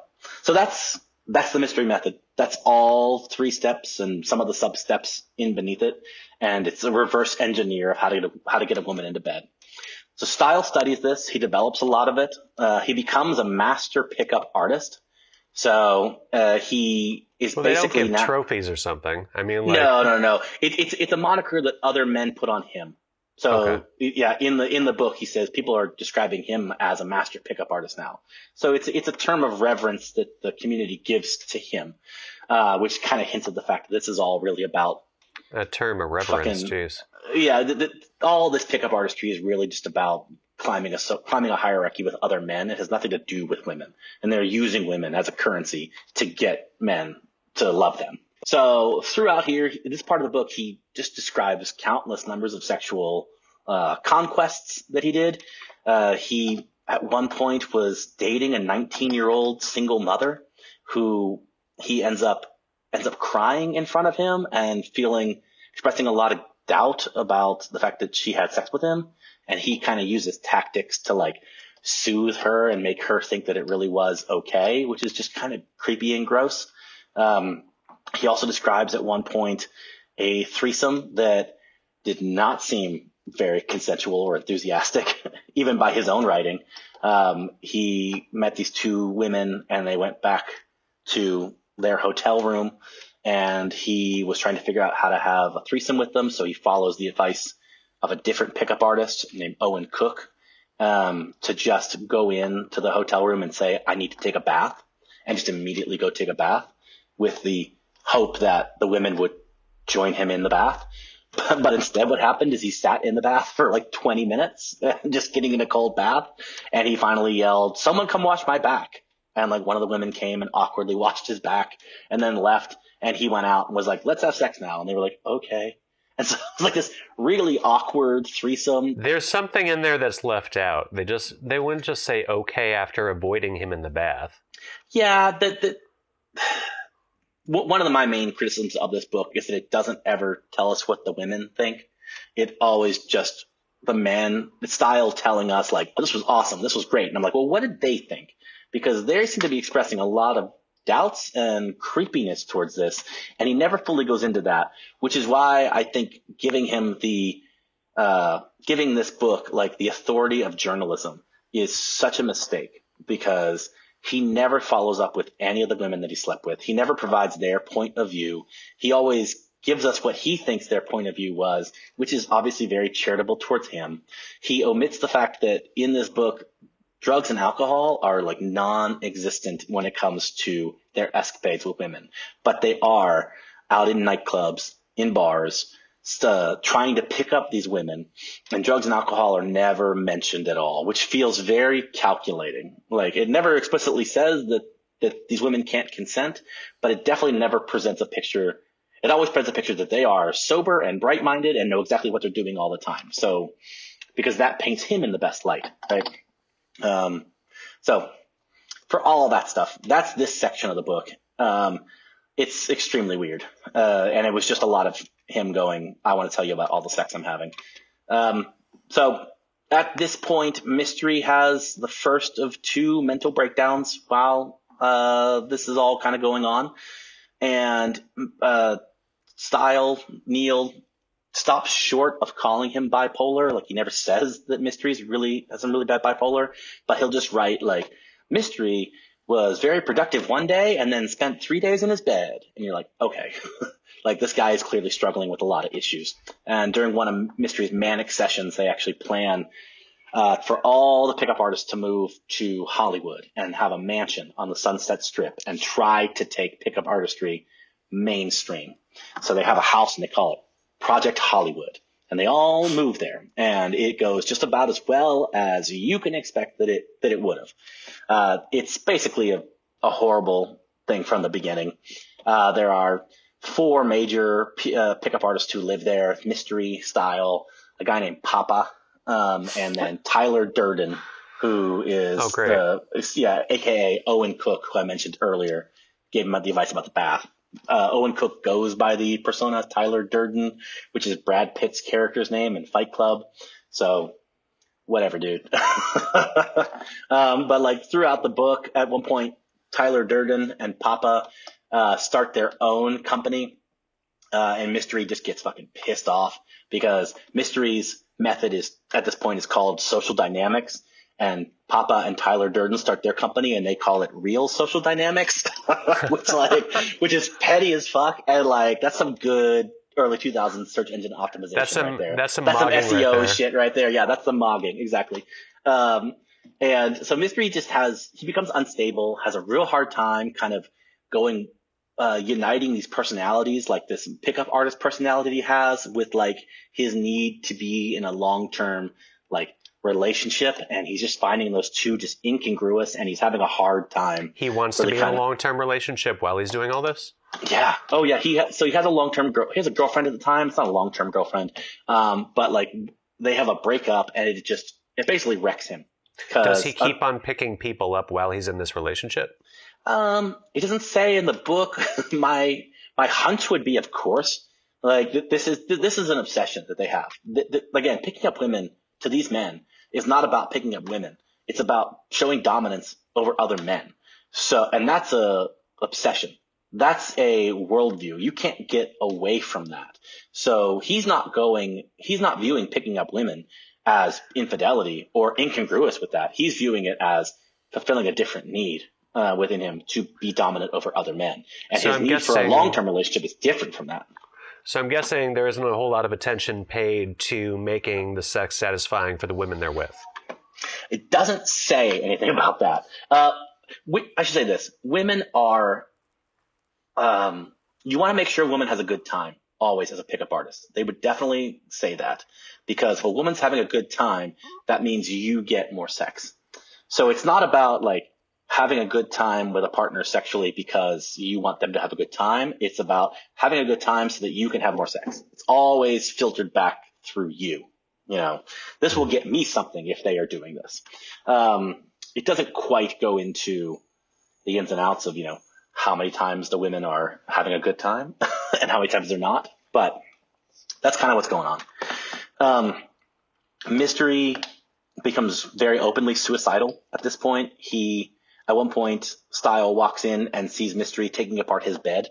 that's the mystery method. That's all 3 steps and some of the sub steps in beneath it. And it's a reverse engineer of how to get a woman into bed. So Style studies this. He develops a lot of it. He becomes a master pickup artist. So he is basically they don't give trophies or something. I mean, like no. It's a moniker that other men put on him. So yeah, in the book he says people are describing him as a master pickup artist now. So it's a term of reverence that the community gives to him, which kind of hints at the fact that this is all really about a term of reverence. Jeez. Yeah, all this pickup artistry is really just about climbing a hierarchy with other men. It has nothing to do with women, and they're using women as a currency to get men to love them. So throughout here, this part of the book, he just describes countless numbers of sexual conquests that he did. He, at one point, was dating a 19-year-old single mother who he ends up crying in front of him and expressing a lot of doubt about the fact that she had sex with him. And he kind of uses tactics to like soothe her and make her think that it really was okay, which is just kind of creepy and gross. He also describes at one point a threesome that did not seem very consensual or enthusiastic, even by his own writing. He met these 2 women and they went back to their hotel room and he was trying to figure out how to have a threesome with them. So he follows the advice of a different pickup artist named Owen Cook to just go in to the hotel room and say, I need to take a bath, and just immediately go take a bath with the hope that the women would join him in the bath. But instead what happened is he sat in the bath for like 20 minutes, just getting in a cold bath. And he finally yelled, someone come wash my back. And like one of the women came and awkwardly washed his back and then left. And he went out and was like, let's have sex now. And they were like, okay. And so it was like this really awkward threesome. There's something in there that's left out. They wouldn't just say okay after avoiding him in the bath. Yeah, one of my main criticisms of this book is that it doesn't ever tell us what the women think. It always just the Style telling us like, oh, this was awesome, this was great. And I'm like, well, what did they think? Because they seem to be expressing a lot of doubts and creepiness towards this, and he never fully goes into that, which is why I think giving this book like the authority of journalism is such a mistake, because he never follows up with any of the women that he slept with. He never provides their point of view. He always gives us what he thinks their point of view was, which is obviously very charitable towards him. He omits the fact that in this book, drugs and alcohol are like non-existent when it comes to their escapades with women, but they are out in nightclubs, in bars, trying to pick up these women, and drugs and alcohol are never mentioned at all, which feels very calculating. Like, it never explicitly says that these women can't consent, but it definitely never presents a picture. It always presents a picture that they are sober and bright-minded and know exactly what they're doing all the time. So, because that paints him in the best light, right? So for all that stuff, that's this section of the book. It's extremely weird. And it was just a lot of him going, I want to tell you about all the sex I'm having. So at this point, Mystery has the first of 2 mental breakdowns while this is all kind of going on. And Neil stops short of calling him bipolar. Like, he never says that Mystery has some really bad bipolar, but he'll just write like, Mystery was very productive one day and then spent 3 days in his bed. And you're like, okay, like, this guy is clearly struggling with a lot of issues. And during one of Mystery's manic sessions, they actually plan for all the pickup artists to move to Hollywood and have a mansion on the Sunset Strip and try to take pickup artistry mainstream. So they have a house and they call it Project Hollywood. And they all move there, and it goes just about as well as you can expect that it would have. It's basically a horrible thing from the beginning. There are 4 major pickup artists who live there: Mystery, Style, a guy named Papa, and then Tyler Durden, who is aka Owen Cook, who I mentioned earlier, gave him the advice about the bath. Owen Cook goes by the persona Tyler Durden, which is Brad Pitt's character's name in Fight Club. So whatever, dude. But like, throughout the book, at one point, Tyler Durden and Papa start their own company, and Mystery just gets fucking pissed off because Mystery's method is, at this point, is called social dynamics. And Papa and Tyler Durden start their company and they call it Real Social Dynamics, which is petty as fuck. And like, that's some good early 2000s search engine optimization right there. That's some SEO right shit right there. Yeah, that's the mogging. Exactly. And so Mystery he becomes unstable, has a real hard time kind of uniting these personalities, like this pickup artist personality he has with like his need to be in a long-term, like, relationship, and he's just finding those two just incongruous, and he's having a hard time. He wants to be in a long-term relationship while he's doing all this? Yeah. Oh, yeah. He has a long-term he has a girlfriend at the time. It's not a long-term girlfriend. But like, they have a breakup, and it basically wrecks him. Does he keep on picking people up while he's in this relationship? It doesn't say in the book. My hunch would be, of course, like, this is an obsession that they have. Again, picking up women to these men is not about picking up women. It's about showing dominance over other men. So, and that's a obsession. That's a worldview. You can't get away from that. So he's not viewing picking up women as infidelity or incongruous with that. He's viewing it as fulfilling a different need within him to be dominant over other men. And so his need for a long-term relationship is different from that. So I'm guessing there isn't a whole lot of attention paid to making the sex satisfying for the women they're with. It doesn't say anything about that. I should say this. Women are you want to make sure a woman has a good time, always, as a pickup artist. They would definitely say that, because if a woman's having a good time, that means you get more sex. So it's not about like having a good time with a partner sexually because you want them to have a good time. It's about having a good time so that you can have more sex. It's always filtered back through you. You know, this will get me something if they are doing this. It doesn't quite go into the ins and outs of, you know, how many times the women are having a good time and how many times they're not. But that's kind of what's going on. Mystery becomes very openly suicidal at this point. At one point, Style walks in and sees Mystery taking apart his bed.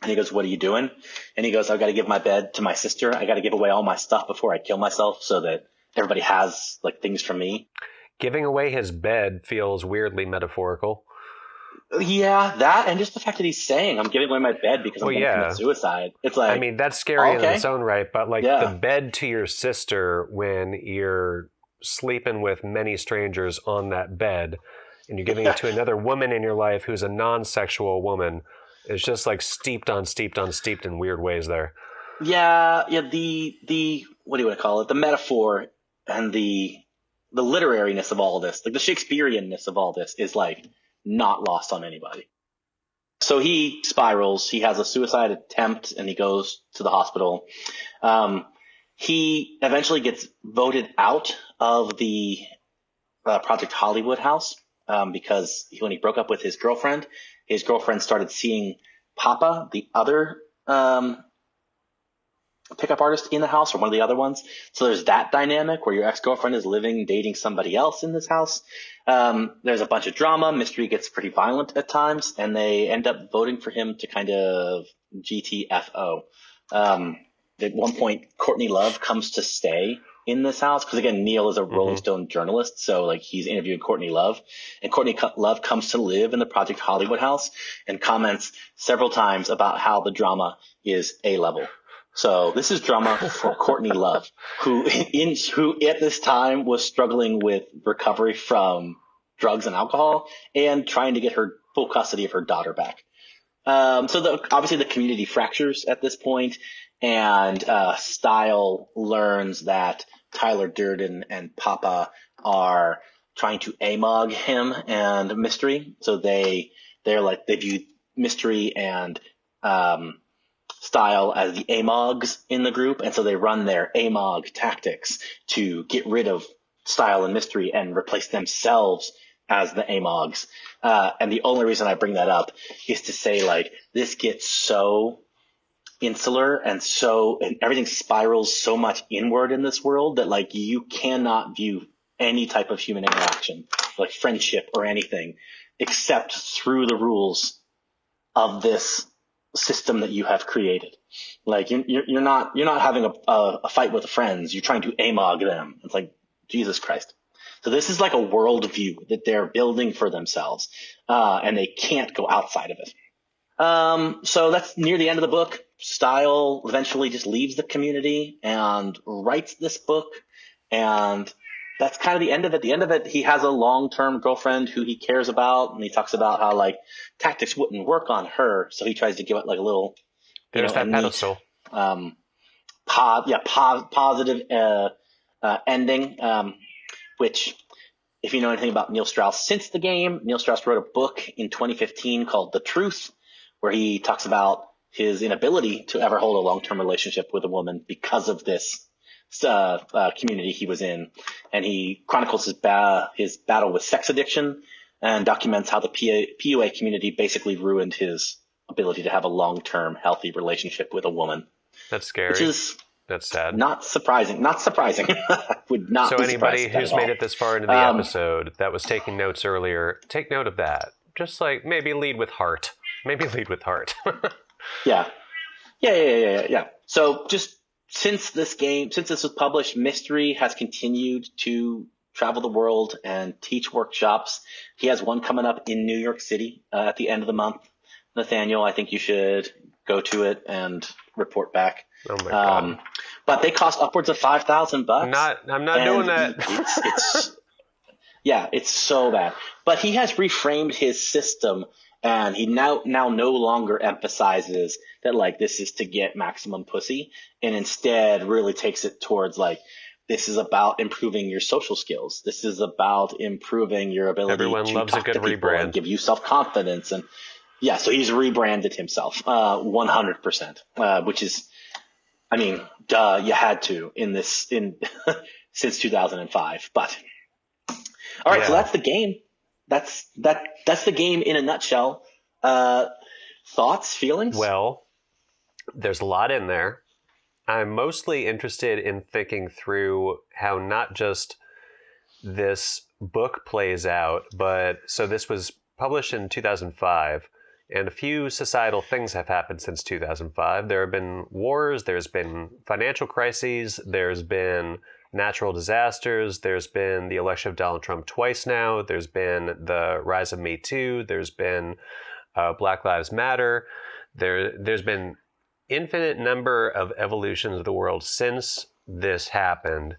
And he goes, "What are you doing?" And he goes, "I've got to give my bed to my sister. I got to give away all my stuff before I kill myself so that everybody has like things from me." Giving away his bed feels weirdly metaphorical. Yeah, that, and just the fact that he's saying, "I'm giving away my bed because I'm going to commit suicide." It's like, I mean, that's scary in its own right, but like the bed to your sister when you're sleeping with many strangers on that bed and you're giving it to another woman in your life who's a non-sexual woman, It's just like steeped on steeped in weird ways there. Yeah. The what do you want to call it? The metaphor and the literariness of all this, like the Shakespeareanness of all this, is like not lost on anybody. So he spirals. He has a suicide attempt, and he goes to the hospital. He eventually gets voted out of the Project Hollywood house because when he broke up with his girlfriend started seeing Papa, the other pickup artist in the house, or one of the other ones. So there's that dynamic where your ex-girlfriend is dating somebody else in this house. There's a bunch of drama. Mystery gets pretty violent at times, and they end up voting for him to kind of GTFO. At one point, Courtney Love comes to stay in this house because, again, Neil is a Rolling Stone journalist, so like he's interviewing Courtney Love, and Courtney Love comes to live in the Project Hollywood house and comments several times about how the drama is A-level. So this is drama for Courtney Love, who at this time was struggling with recovery from drugs and alcohol and trying to get her full custody of her daughter back. Obviously the community fractures at this point, and Style learns that Tyler Durden and Papa are trying to amog him and Mystery. So they view Mystery and Style as the amogs in the group, and so they run their amog tactics to get rid of Style and Mystery and replace themselves as the amogs. And the only reason I bring that up is to say, like, this gets so insular and everything spirals so much inward in this world that, like, you cannot view any type of human interaction, like friendship or anything, except through the rules of this system that you have created. Like, you're not having a fight with friends. You're trying to amog them. It's like, Jesus Christ. So this is like a worldview that they're building for themselves, and they can't go outside of it. So that's near the end of the book. Style eventually just leaves the community and writes this book, and that's kind of the end of it. The end of it, he has a long-term girlfriend who he cares about, and he talks about how, like, tactics wouldn't work on her, so he tries to give it like a little, there's that pedestal, positive ending. Which, if you know anything about Neil Strauss since the game, Neil Strauss wrote a book in 2015 called The Truth, where he talks about his inability to ever hold a long-term relationship with a woman because of this community he was in. And he chronicles his battle with sex addiction and documents how the PUA community basically ruined his ability to have a long-term healthy relationship with a woman. That's scary. That's sad. Not surprising. Would not. So be anybody who's made it this far into the episode that was taking notes earlier, take note of that. Just like maybe lead with heart. Yeah. So just since this was published, Mystery has continued to travel the world and teach workshops. He has one coming up in New York City at the end of the month. Nathaniel, I think you should go to it and report back. Oh my God. But they cost upwards of $5,000. I'm not doing that. It's so bad. But he has reframed his system, and he now no longer emphasizes that, like, this is to get maximum pussy, and instead really takes it towards, like, this is about improving your social skills. This is about improving your ability to loves talk a good to people rebrand. And give you self-confidence. And yeah, so he's rebranded himself 100%, which is, I mean, duh, you had to since 2005. But all right, So that's the game. That's the game in a nutshell. Thoughts, feelings? Well, there's a lot in there. I'm mostly interested in thinking through how not just this book plays out, but so this was published in 2005. And a few societal things have happened since 2005. There have been wars, there's been financial crises, there's been natural disasters, there's been the election of Donald Trump twice now, there's been the rise of Me Too, there's been Black Lives Matter, there's been infinite number of evolutions of the world since this happened.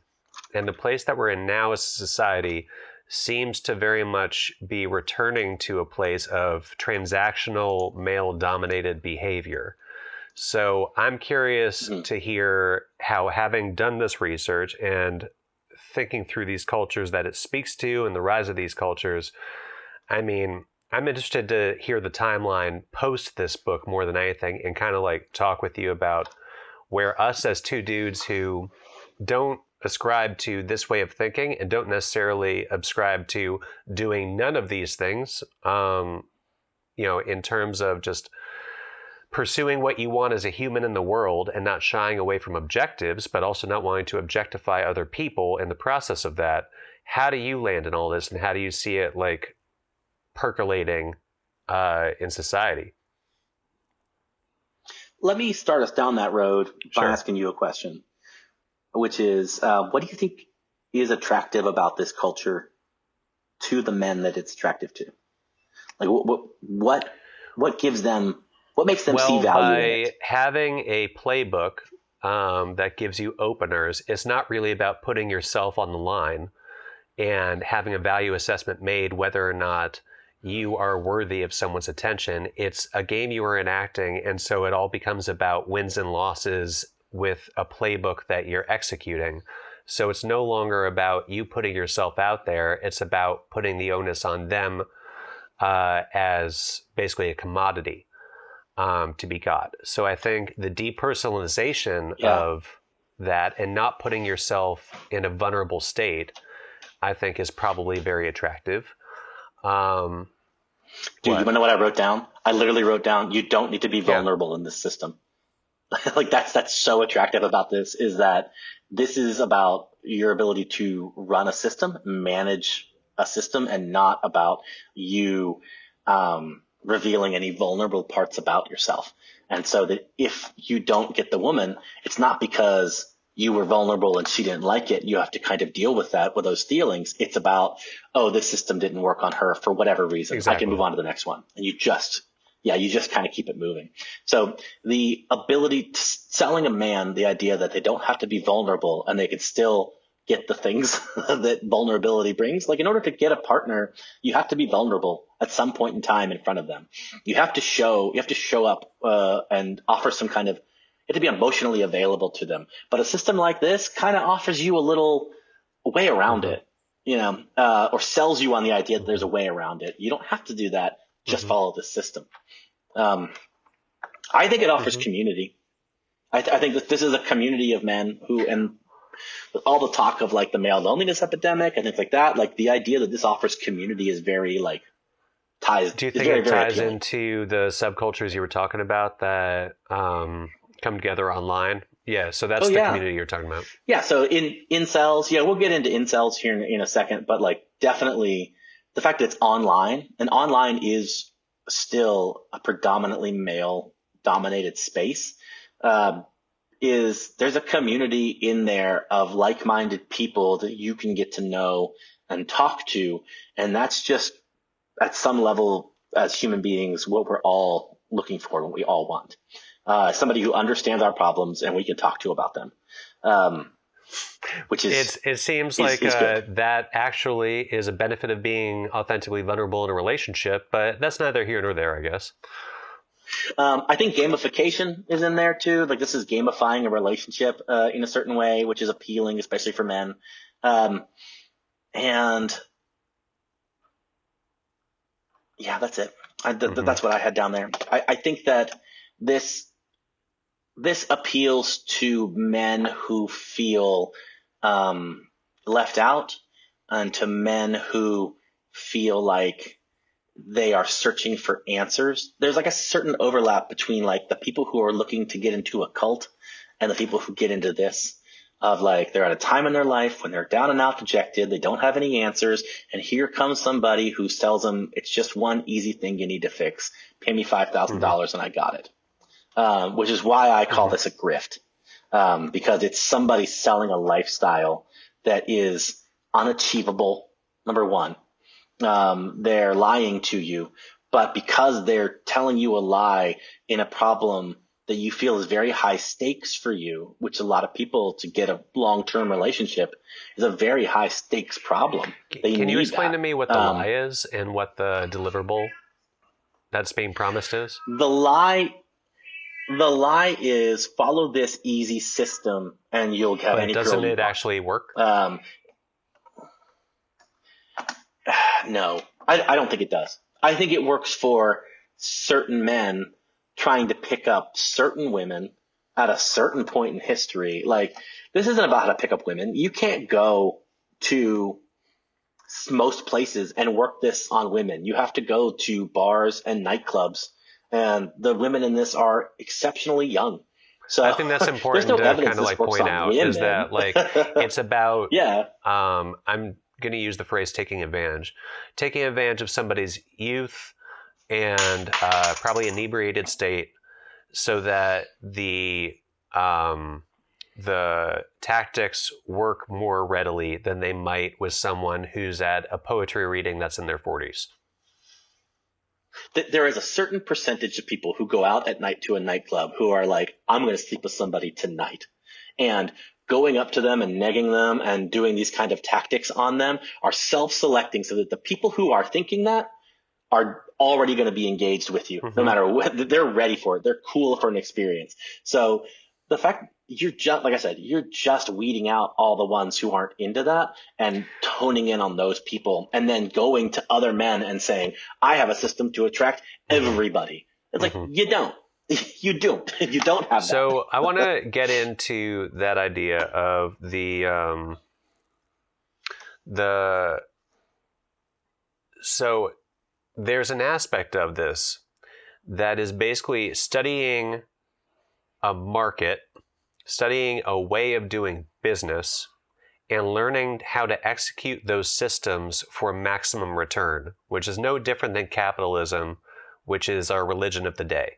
And the place that we're in now as a society seems to very much be returning to a place of transactional male-dominated behavior. So I'm curious to hear how, having done this research and thinking through these cultures that it speaks to and the rise of these cultures, I mean, I'm interested to hear the timeline post this book more than anything, and kind of like talk with you about where us as two dudes who don't ascribe to this way of thinking and don't necessarily ascribe to doing none of these things, in terms of just pursuing what you want as a human in the world and not shying away from objectives, but also not wanting to objectify other people in the process of that. How do you land in all this, and how do you see it like percolating in society? Let me start us down that road by Sure. asking you a question, which is, what do you think is attractive about this culture to the men that it's attractive to? Like, what gives them, what makes them see value in it? By having a playbook that gives you openers, it's not really about putting yourself on the line and having a value assessment made whether or not you are worthy of someone's attention. It's a game you are enacting, and so it all becomes about wins and losses with a playbook that you're executing. So it's no longer about you putting yourself out there. It's about putting the onus on them as basically a commodity to be got. So I think the depersonalization of that and not putting yourself in a vulnerable state, I think, is probably very attractive. Dude, you want to know what I wrote down? I literally wrote down, you don't need to be vulnerable in this system. Like that's so attractive about this, is that this is about your ability to run a system, manage a system, and not about you revealing any vulnerable parts about yourself. And so that if you don't get the woman, it's not because you were vulnerable and she didn't like it. You have to kind of deal with that, with those feelings. It's about, oh, this system didn't work on her for whatever reason. Exactly. I can move on to the next one. And you just kind of keep it moving. So the ability to selling a man the idea that they don't have to be vulnerable and they could still get the things that vulnerability brings. Like, in order to get a partner, you have to be vulnerable at some point in time in front of them. You have to show up and offer some kind of, you have to be emotionally available to them. But a system like this kind of offers you a little way around it, or sells you on the idea that there's a way around it. You don't have to do that. Just follow the system. I think it offers community. I think that this is a community of men who, and with all the talk of like the male loneliness epidemic and things like that, like the idea that this offers community is very like ties. Do you think it ties into the subcultures you were talking about that come together online? Yeah, so that's the community you're talking about. Yeah, so in incels, we'll get into incels here in a second, but like definitely the fact that it's online, and online is still a predominantly male-dominated space, there's a community in there of like-minded people that you can get to know and talk to, and that's just at some level as human beings what we're all looking for, what we all want. Somebody who understands our problems and we can talk to about them. Which is, it seems like that actually is a benefit of being authentically vulnerable in a relationship, but that's neither here nor there, I guess. I think gamification is in there too. Like, this is gamifying a relationship in a certain way, which is appealing, especially for men. And yeah, that's it. That's what I had down there. I think that this appeals to men who feel left out, and to men who feel like they are searching for answers. There's like a certain overlap between like the people who are looking to get into a cult and the people who get into this, of like they're at a time in their life when they're down and out, dejected, they don't have any answers, and here comes somebody who tells them it's just one easy thing you need to fix. Pay me $5,000 and I got it. Which is why I call this a grift, because it's somebody selling a lifestyle that is unachievable, number one. They're lying to you, but because they're telling you a lie in a problem that you feel is very high stakes for you, which a lot of people, to get a long-term relationship, is a very high stakes problem. Can you explain to me what the lie is and what the deliverable that's being promised is? The lie is follow this easy system and you'll have any girl you want. Doesn't it actually work? No, I don't think it does. I think it works for certain men trying to pick up certain women at a certain point in history. Like, this isn't about how to pick up women. You can't go to most places and work this on women. You have to go to bars and nightclubs, and the women in this are exceptionally young. So I think that's important to kind of like point out women. Is that like it's about I'm going to use the phrase taking advantage of somebody's youth and probably inebriated state, so that the tactics work more readily than they might with someone who's at a poetry reading that's in their 40s. There is a certain percentage of people who go out at night to a nightclub who are like, I'm going to sleep with somebody tonight. And going up to them and negging them and doing these kind of tactics on them are self-selecting, so that the people who are thinking that are already going to be engaged with you, no matter what. They're ready for it. They're cool for an experience. So the fact you're just, like I said, you're just weeding out all the ones who aren't into that and toning in on those people, and then going to other men and saying, I have a system to attract everybody. It's like, you don't. You don't have that. So I want to get into that idea of so there's an aspect of this that is basically studying a market, studying a way of doing business, and learning how to execute those systems for maximum return, which is no different than capitalism, which is our religion of the day.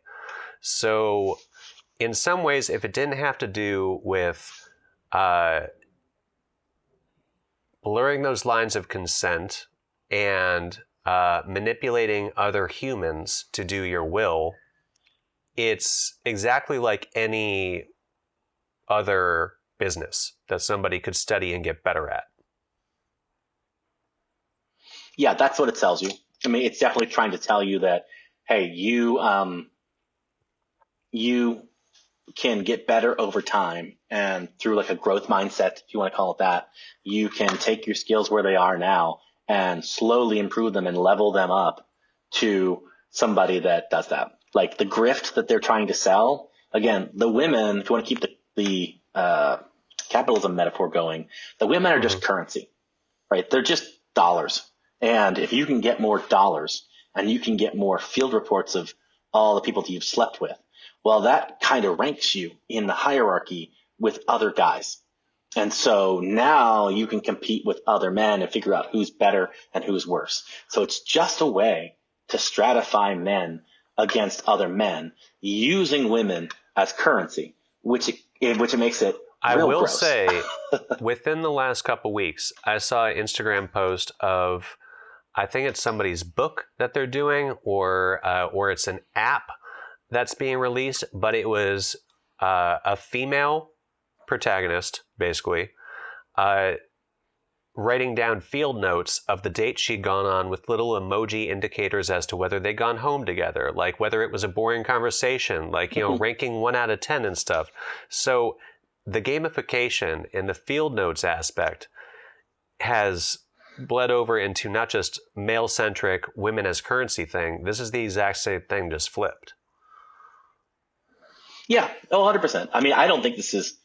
So in some ways, if it didn't have to do with blurring those lines of consent and manipulating other humans to do your will, it's exactly like any other business that somebody could study and get better at. Yeah, that's what it tells you. I mean, it's definitely trying to tell you that, hey, you can get better over time, and through like a growth mindset, if you want to call it that, you can take your skills where they are now and slowly improve them and level them up to somebody that does that. Like the grift that they're trying to sell, again, the women, if you want to keep the capitalism metaphor going, the women are just currency, right? They're just dollars. And if you can get more dollars and you can get more field reports of all the people that you've slept with, well, that kind of ranks you in the hierarchy with other guys. And so now you can compete with other men and figure out who's better and who's worse. So it's just a way to stratify men against other men using women as currency, which makes it I will gross. say, within the last couple weeks, I saw an Instagram post of, I think it's somebody's book that they're doing, or it's an app that's being released, but it was a female protagonist, basically, writing down field notes of the dates she'd gone on with little emoji indicators as to whether they'd gone home together, like whether it was a boring conversation, like, ranking 1 out of 10 and stuff. So the gamification and the field notes aspect has bled over into not just male-centric, women as currency thing. This is the exact same thing, just flipped. Yeah, 100%. I mean, I don't think this is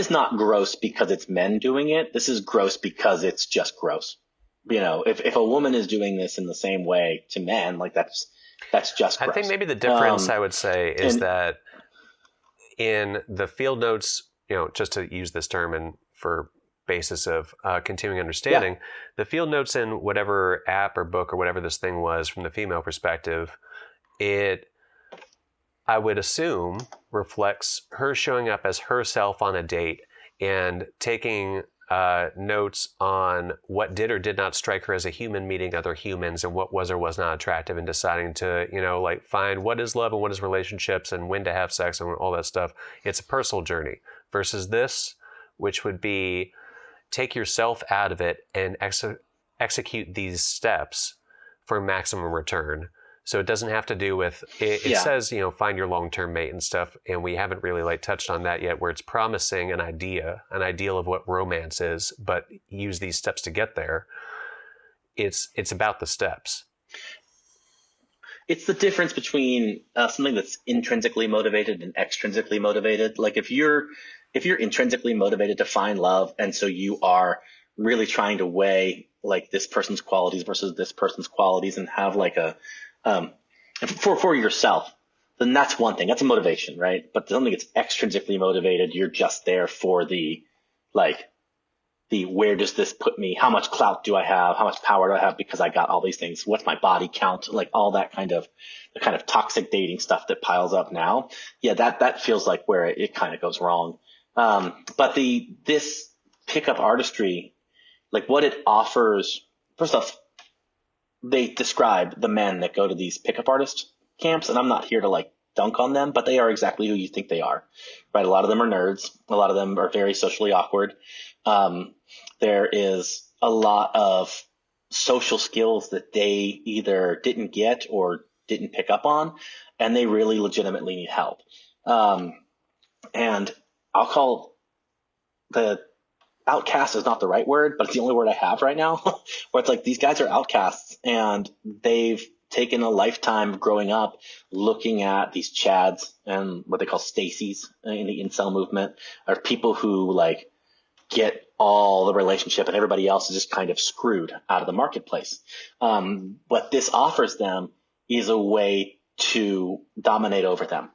not gross because it's men doing it. This is gross because it's just gross. If a woman is doing this in the same way to men, like that's just gross. I think maybe the difference I would say is that in the field notes, just to use this term and for basis of continuing understanding, the field notes in whatever app or book or whatever this thing was from the female perspective, it, I would assume, reflects her showing up as herself on a date and taking notes on what did or did not strike her as a human meeting other humans, and what was or was not attractive, and deciding to, like find what is love and what is relationships and when to have sex and all that stuff. It's a personal journey versus this, which would be take yourself out of it and execute these steps for maximum return. So it doesn't have to do with it. It says, find your long-term mate and stuff, and we haven't really touched on that yet, where it's promising an ideal of what romance is, but use these steps to get there. It's about the steps. It's the difference between something that's intrinsically motivated and extrinsically motivated. Like if you're intrinsically motivated to find love, and so you are really trying to weigh like this person's qualities versus this person's qualities and have like a for yourself, then that's one thing. That's a motivation, right? But something that's extrinsically motivated, you're just there for the where does this put me? How much clout do I have? How much power do I have because I got all these things? What's my body count? Like all that the kind of toxic dating stuff that piles up now. Yeah, that feels like where it kind of goes wrong. But this pickup artistry, like what it offers, first off, they describe the men that go to these pickup artist camps, and I'm not here to dunk on them, but they are exactly who you think they are, right? A lot of them are nerds. A lot of them are very socially awkward. There is a lot of social skills that they either didn't get or didn't pick up on, and they really legitimately need help. And I'll call the outcast is not the right word, but it's the only word I have right now, where it's like these guys are outcasts and they've taken a lifetime growing up looking at these Chads and what they call Stacies in the incel movement, are people who get all the relationship and everybody else is just kind of screwed out of the marketplace. What this offers them is a way to dominate over them.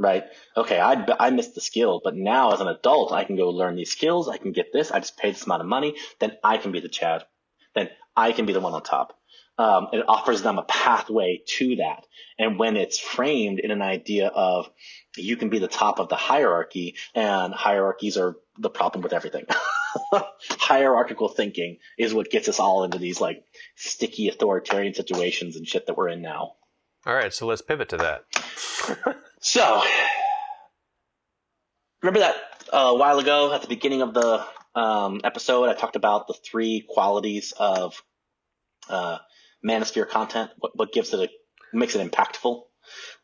Right. Okay. I missed the skill, but now as an adult, I can go learn these skills. I can get this. I just pay this amount of money. Then I can be the Chad. Then I can be the one on top. It offers them a pathway to that. And when it's framed in an idea of you can be the top of the hierarchy, and hierarchies are the problem with everything. Hierarchical thinking is what gets us all into these sticky authoritarian situations and shit that we're in now. All right. So let's pivot to that. So, remember that a while ago at the beginning of the episode, I talked about the 3 qualities of manosphere content, what makes it impactful.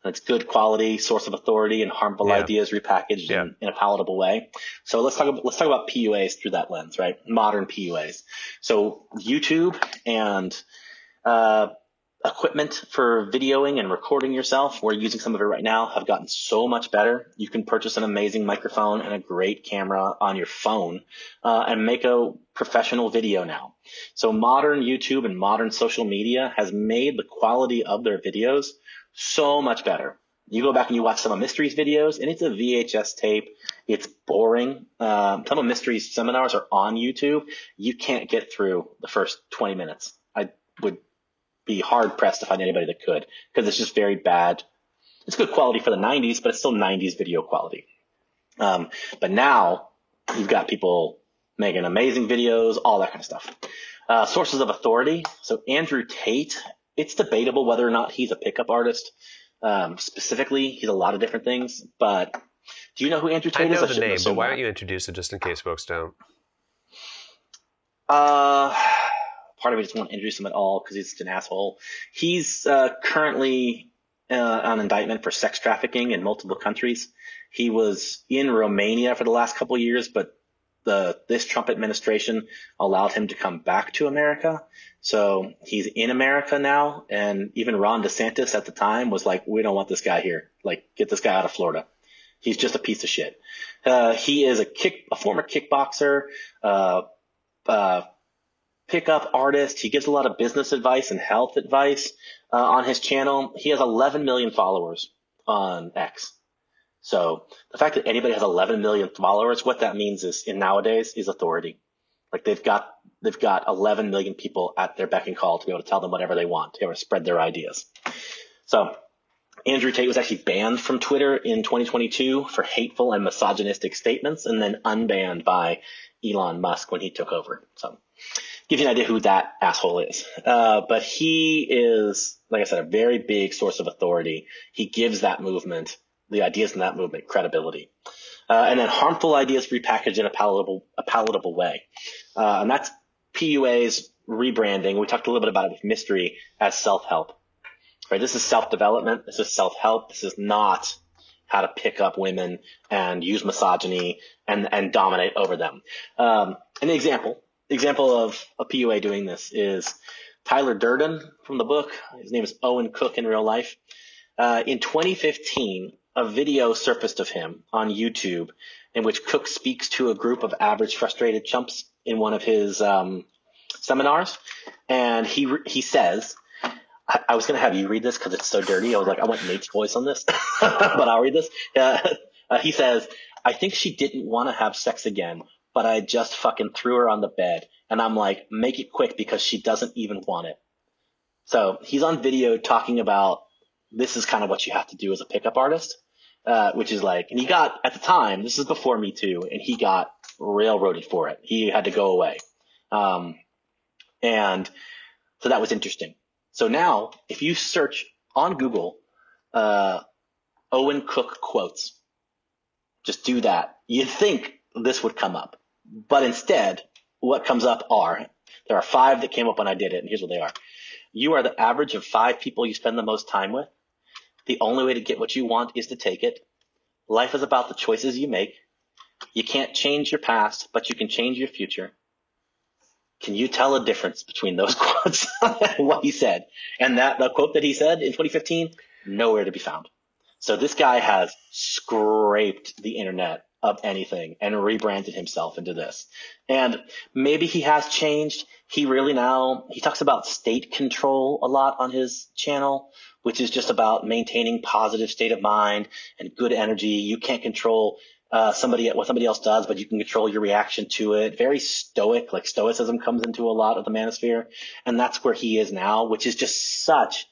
And it's good quality, source of authority, and harmful ideas repackaged in a palatable way. So let's talk about PUAs through that lens, right? Modern PUAs. So YouTube and equipment for videoing and recording yourself, we're using some of it right now, have gotten so much better. You can purchase an amazing microphone and a great camera on your phone and make a professional video now. So modern YouTube and modern social media has made the quality of their videos so much better. You go back and you watch some of Mystery's videos, and it's a VHS tape. It's boring. Some of Mystery's seminars are on YouTube. You can't get through the first 20 minutes. I would be hard pressed to find anybody that could, because it's just very bad. It's good quality for the 90s, but it's still 90s video quality. But now you've got people making amazing videos, all that kind of stuff. Sources of authority. So Andrew Tate, it's debatable whether or not he's a pickup artist. Specifically, he's a lot of different things, but do you know who Andrew Tate is? I know the name, but why don't you introduce it just in case folks don't? Part of me doesn't want to introduce him at all because he's an asshole. He's currently on indictment for sex trafficking in multiple countries. He was in Romania for the last couple of years, but this Trump administration allowed him to come back to America. So he's in America now, and even Ron DeSantis at the time was like, we don't want this guy here. Get this guy out of Florida. He's just a piece of shit. He is a former kickboxer, pickup artist. He gives a lot of business advice and health advice on his channel. He has 11 million followers on X. So the fact that anybody has 11 million followers, what that means is nowadays is authority. They've got 11 million people at their beck and call to be able to tell them whatever they want, to be able to spread their ideas. So Andrew Tate was actually banned from Twitter in 2022 for hateful and misogynistic statements, and then unbanned by Elon Musk when he took over. So, give you an idea who that asshole is. But he is, like I said, a very big source of authority. He gives that movement, the ideas in that movement, credibility. And then harmful ideas repackaged in a palatable way. And that's PUA's rebranding. We talked a little bit about it with Mystery as self-help. Right? This is self-development. This is self-help. This is not how to pick up women and use misogyny and dominate over them. An example of a PUA doing this is Tyler Durden from the book. His name is Owen Cook in real life. In 2015, a video surfaced of him on YouTube in which Cook speaks to a group of average frustrated chumps in one of his seminars. And he says, I was going to have you read this because it's so dirty. I was like, I want Nate's voice on this, but I'll read this. He says, I think she didn't want to have sex again, but I just fucking threw her on the bed. And I'm like, make it quick because she doesn't even want it. So he's on video talking about this is kind of what you have to do as a pickup artist, which is like, and he got, at the time, this is before Me Too, and he got railroaded for it. He had to go away. And so that was interesting. So now, if you search on Google, Owen Cook quotes, just do that. You'd think this would come up. But instead, what comes up there are 5 that came up when I did it, and here's what they are. You are the average of 5 people you spend the most time with. The only way to get what you want is to take it. Life is about the choices you make. You can't change your past, but you can change your future. Can you tell a difference between those quotes and what he said? And the quote that he said in 2015, nowhere to be found. So this guy has scraped the internet of anything and rebranded himself into this. And maybe he has changed. He talks about state control a lot on his channel, which is just about maintaining positive state of mind and good energy. You can't control what somebody else does, but you can control your reaction to it. Very stoic, like stoicism comes into a lot of the manosphere. And that's where he is now, which is just such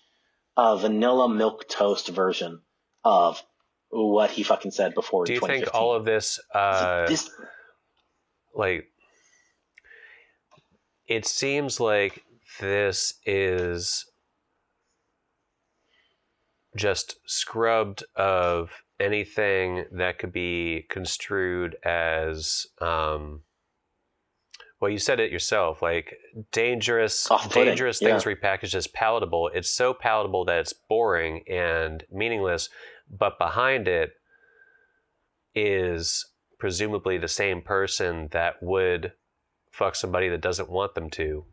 a vanilla milk toast version of what he fucking said before. Do you 2015. think all of this, it seems like this is just scrubbed of anything that could be construed as, well, you said it yourself, like dangerous things repackaged as palatable. It's so palatable that it's boring and meaningless, but behind it is presumably the same person that would fuck somebody that doesn't want them to.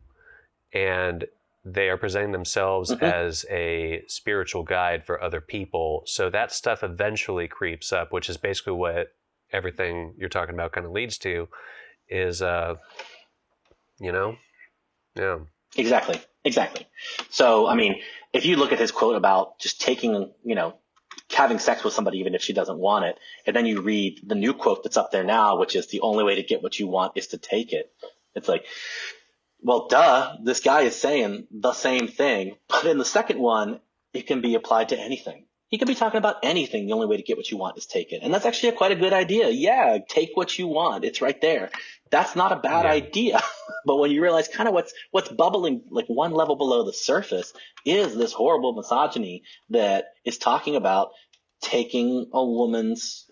And they are presenting themselves as a spiritual guide for other people. So that stuff eventually creeps up, which is basically what everything you're talking about kind of leads to is, Yeah. Exactly. So, I mean, if you look at his quote about just taking, having sex with somebody even if she doesn't want it, and then you read the new quote that's up there now, which is the only way to get what you want is to take it. It's like, well, duh, this guy is saying the same thing, but in the second one, it can be applied to anything. He could be talking about anything. The only way to get what you want is take it. And that's actually quite a good idea. Yeah, take what you want. It's right there. That's not a bad idea. But when you realize kind of what's bubbling like one level below the surface is this horrible misogyny that is talking about taking a woman's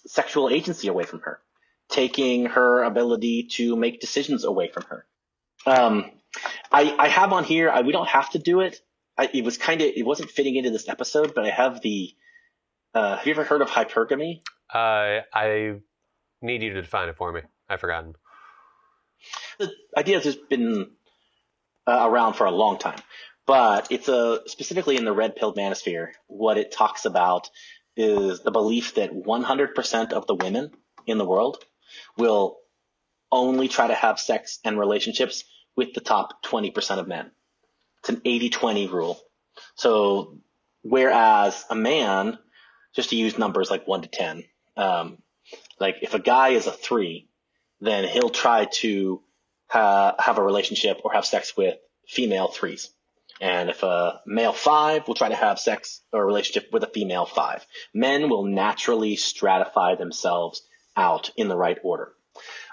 sexual agency away from her, taking her ability to make decisions away from her. I have on here, we don't have to do it. It wasn't fitting into this episode, but I have have you ever heard of hypergamy? I need you to define it for me. I've forgotten. The idea has been around for a long time, but it's specifically in the red pill manosphere. What it talks about is the belief that 100% of the women in the world will only try to have sex and relationships with the top 20% of men. It's an 80-20 rule. So whereas a man, just to use numbers like 1 to 10, like if a guy is a 3, then he'll try to have a relationship or have sex with female 3s. And if a male 5 will try to have sex or relationship with a female 5, men will naturally stratify themselves out in the right order.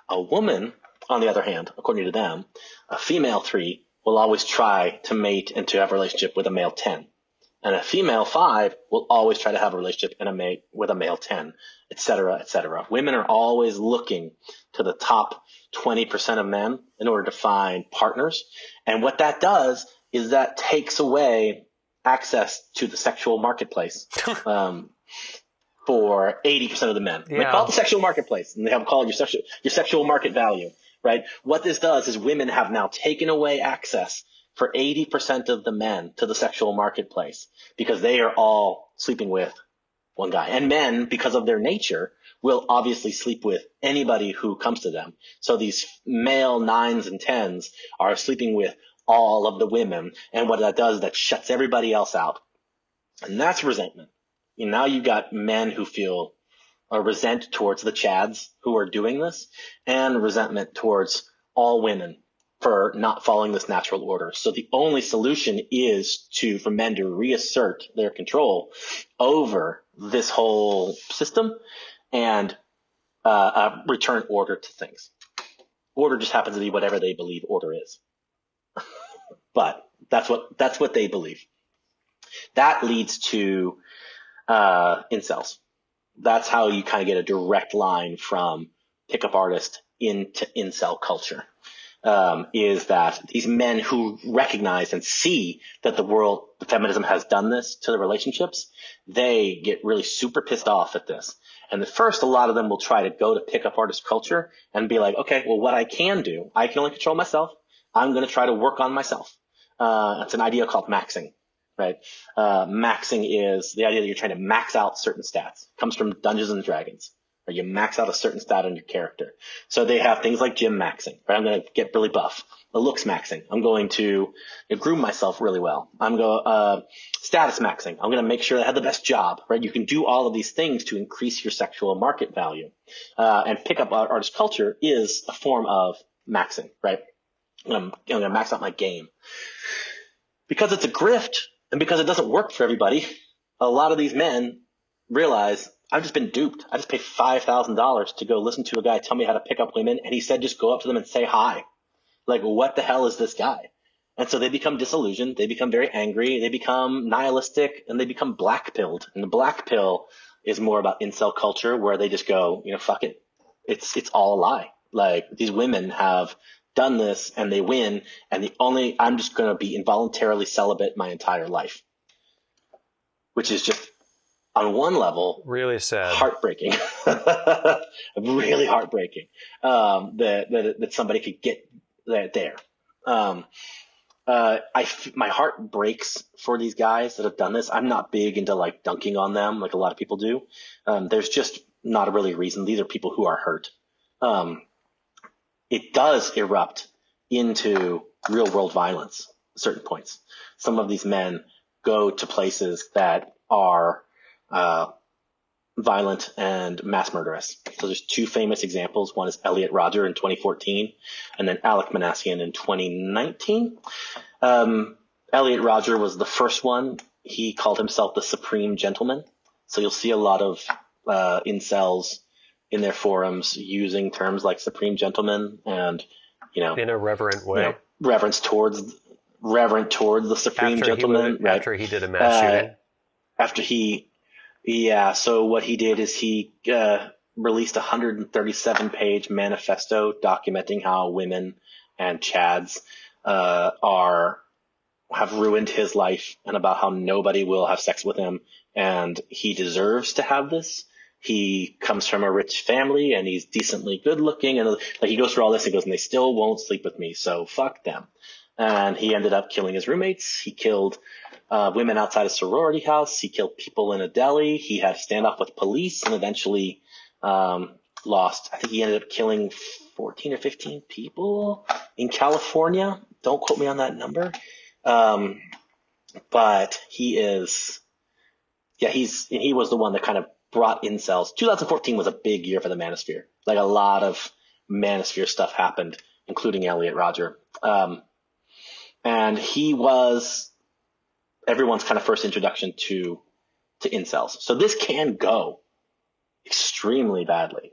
A woman, on the other hand, according to them, a female 3 will always try to mate and to have a relationship with a male 10. And a female 5 will always try to have a relationship and a mate with a male 10, et cetera, et cetera. Women are always looking to the top 20% of men in order to find partners. And what that does is that takes away access to the sexual marketplace for 80% of the men. Yeah. They call it the sexual marketplace, and they have called your sexual market value, right? What this does is women have now taken away access for 80% of the men to the sexual marketplace because they are all sleeping with one guy. And men, because of their nature, will obviously sleep with anybody who comes to them. So these male 9s and 10s are sleeping with all of the women. And what that does is that shuts everybody else out. And that's resentment. And now you've got men who feel resent towards the Chads who are doing this, and resentment towards all women for not following this natural order. So the only solution is for men to reassert their control over this whole system and return order to things. Order just happens to be whatever they believe order is. But that's what they believe. That leads to incels. That's how you kind of get a direct line from pickup artist into incel culture. Is that these men who recognize and see that the feminism has done this to the relationships, they get really super pissed off at this. And at first, a lot of them will try to go to pickup artist culture and be like, okay, well, what I can do, I can only control myself. I'm going to try to work on myself. It's an idea called maxing, right? Maxing is the idea that you're trying to max out certain stats. It comes from Dungeons and Dragons. Or you max out a certain stat on your character. So they have things like gym maxing, right? I'm going to get really buff. The looks maxing. I'm going to groom myself really well. I'm going status maxing. I'm going to make sure I have the best job, right? You can do all of these things to increase your sexual market value. And pickup artist culture is a form of maxing, right? I'm going to max out my game. Because it's a grift and because it doesn't work for everybody, a lot of these men realize I've just been duped. I just paid $5,000 to go listen to a guy tell me how to pick up women, and he said just go up to them and say hi. Like, what the hell is this guy? And so they become disillusioned. They become very angry. They become nihilistic, and they become black-pilled. And the black pill is more about incel culture, where they just go, fuck it. It's all a lie. Like, these women have done this, and they win, and I'm just going to be involuntarily celibate my entire life. Which is just, on one level, really sad, heartbreaking, really heartbreaking, that somebody could get there. My heart breaks for these guys that have done this. I'm not big into like dunking on them like a lot of people do. There's just not a really reason. These are people who are hurt. It does erupt into real world violence at certain points. Some of these men go to places that are violent and mass murderous. So there's two famous examples. One is Elliot Rodger in 2014, and then Alec Manassian in 2019. Elliot Rodger was the first one. He called himself the Supreme Gentleman. So you'll see a lot of incels in their forums using terms like Supreme Gentleman and, in a reverent way, reverent towards the Supreme Gentleman. After he did a mass shooting. So what he did is he released a 137-page manifesto documenting how women and Chads have ruined his life, and about how nobody will have sex with him, and he deserves to have this. He comes from a rich family, and he's decently good looking, and he goes through all this. He goes, and they still won't sleep with me, so fuck them. And he ended up killing his roommates. He killed women outside a sorority house. He killed people in a deli. He had a standoff with police and eventually lost. I think he ended up killing 14 or 15 people in California. Don't quote me on that number. But he was the one that kind of brought incels. 2014 was a big year for the manosphere. Like, a lot of manosphere stuff happened, including Elliot Rodger. And he was everyone's kind of first introduction to incels. So this can go extremely badly.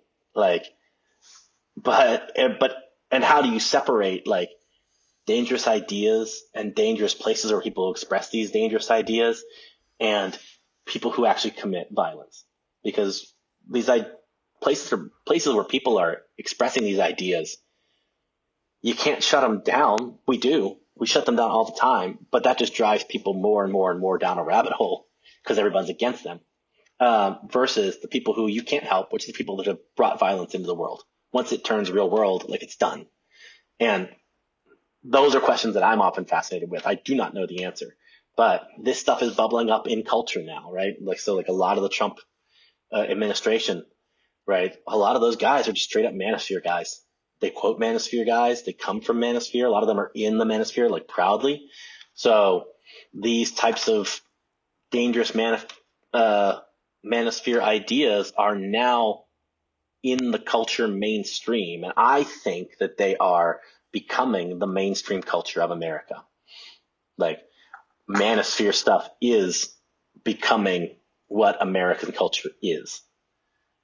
And how do you separate dangerous ideas and dangerous places where people express these dangerous ideas and people who actually commit violence? Because these places where people are expressing these ideas, you can't shut them down. We shut them down all the time, but that just drives people more and more and more down a rabbit hole because everyone's against them. Versus the people who you can't help, which are the people that have brought violence into the world. Once it turns real world, it's done. And those are questions that I'm often fascinated with. I do not know the answer, but this stuff is bubbling up in culture now, right? A lot of the Trump administration, right? A lot of those guys are just straight up manosphere guys. They quote manosphere guys. They come from manosphere. A lot of them are in the manosphere, proudly. So these types of dangerous manosphere ideas are now in the culture mainstream. And I think that they are becoming the mainstream culture of America. Manosphere stuff is becoming what American culture is.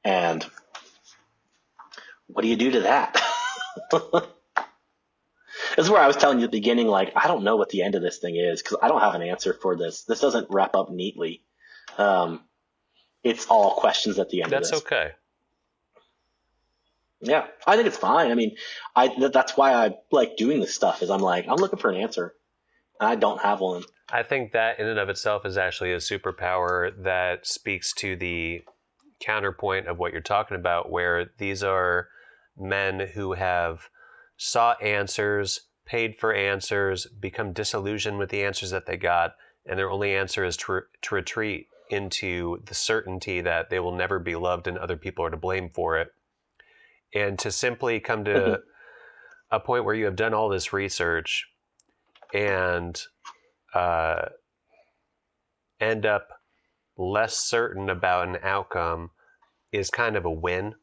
And what do you do to that? This is where I was telling you at the beginning, I don't know what the end of this thing is because I don't have an answer for this. This doesn't wrap up neatly. It's all questions at the end of this. That's okay. Yeah, I think it's fine. I mean, that's why I like doing this stuff is I'm looking for an answer. And I don't have one. I think that in and of itself is actually a superpower that speaks to the counterpoint of what you're talking about, where these are men who have sought answers, paid for answers, become disillusioned with the answers that they got, and their only answer is to retreat into the certainty that they will never be loved and other people are to blame for it. And to simply come to a point where you have done all this research and end up less certain about an outcome is kind of a win,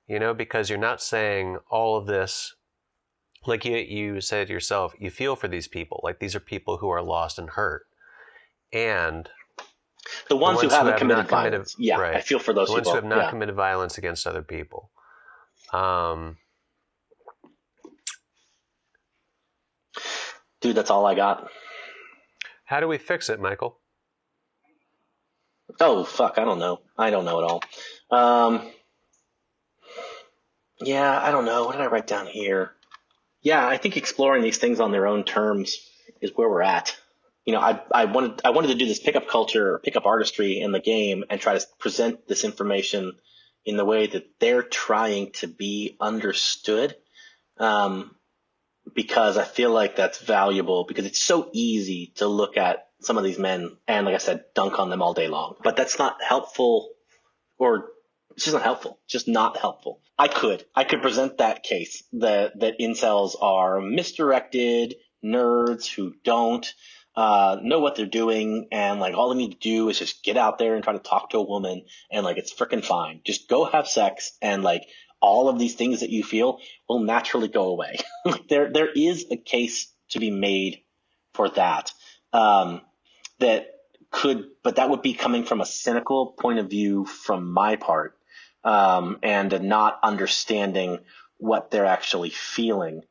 because you're not saying all of this, like you said yourself, you feel for these people, these are people who are lost and hurt. And the ones who haven't committed violence. Yeah, right. I feel for those people. The ones who have not committed violence against other people. Dude, that's all I got. How do we fix it, Michael? Oh, fuck, I don't know. I don't know at all. Yeah, I don't know. What did I write down here? Yeah, I think exploring these things on their own terms is where we're at. I wanted to do this pickup culture, pickup artistry in the game and try to present this information in the way that they're trying to be understood. Because I feel like that's valuable because it's so easy to look at some of these men and, like I said, dunk on them all day long. But that's not helpful, or it's just not helpful. Just not helpful. I could present that case that incels are misdirected nerds who don't know what they're doing, and all they need to do is just get out there and try to talk to a woman, and it's freaking fine. Just go have sex, and all of these things that you feel will naturally go away. There is a case to be made for that. But that would be coming from a cynical point of view from my part, and not understanding what they're actually feeling.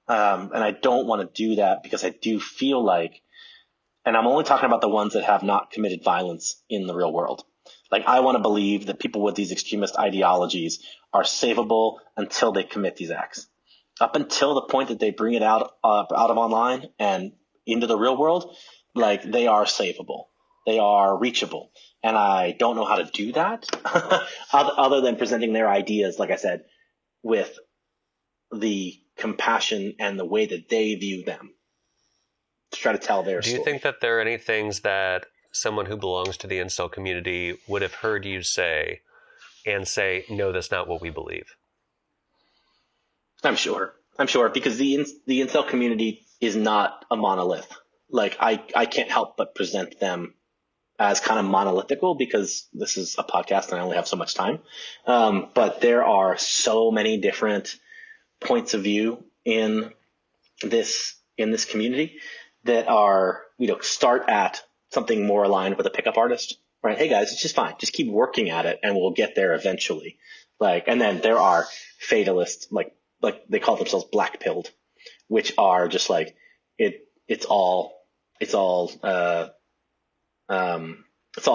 And I don't want to do that because I do feel and I'm only talking about the ones that have not committed violence in the real world. I want to believe that people with these extremist ideologies are savable until they commit these acts. Up until the point that they bring it out of online and into the real world, they are savable. They are reachable. And I don't know how to do that other than presenting their ideas, like I said, with the compassion and the way that they view them to try to tell their story. Do you think that there are any things that someone who belongs to the incel community would have heard you say and say, no, that's not what we believe? I'm sure because the incel community is not a monolith. I can't help but present them as kind of monolithical because this is a podcast and I only have so much time. But there are so many different points of view in this community that are, start at something more aligned with a pickup artist, right? Hey guys, it's just fine. Just keep working at it and we'll get there eventually. And then there are fatalists, like they call themselves black pilled, which are just like, it's all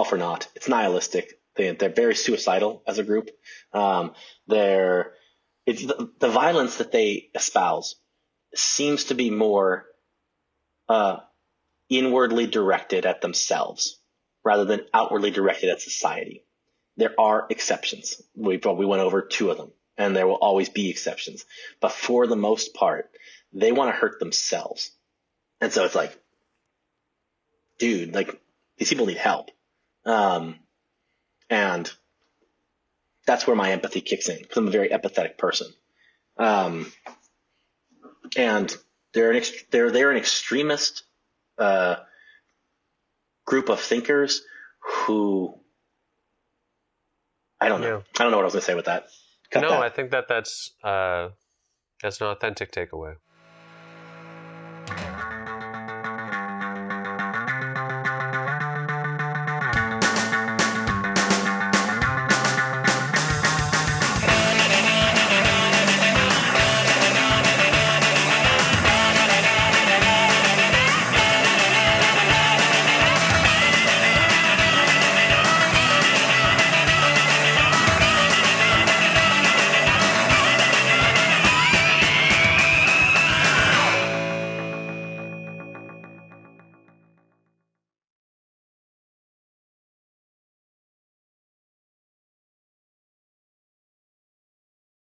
for naught. It's nihilistic. They're very suicidal as a group. It's the violence that they espouse seems to be more inwardly directed at themselves rather than outwardly directed at society. There are exceptions. We went over 2 of them, and there will always be exceptions. But for the most part, they want to hurt themselves. And so it's like, dude, like these people need help. And that's where my empathy kicks in, because I'm a very empathetic person. And they're an extremist group of thinkers who, I don't know. Yeah. I don't know what I was going to say with that. I think that's an authentic takeaway.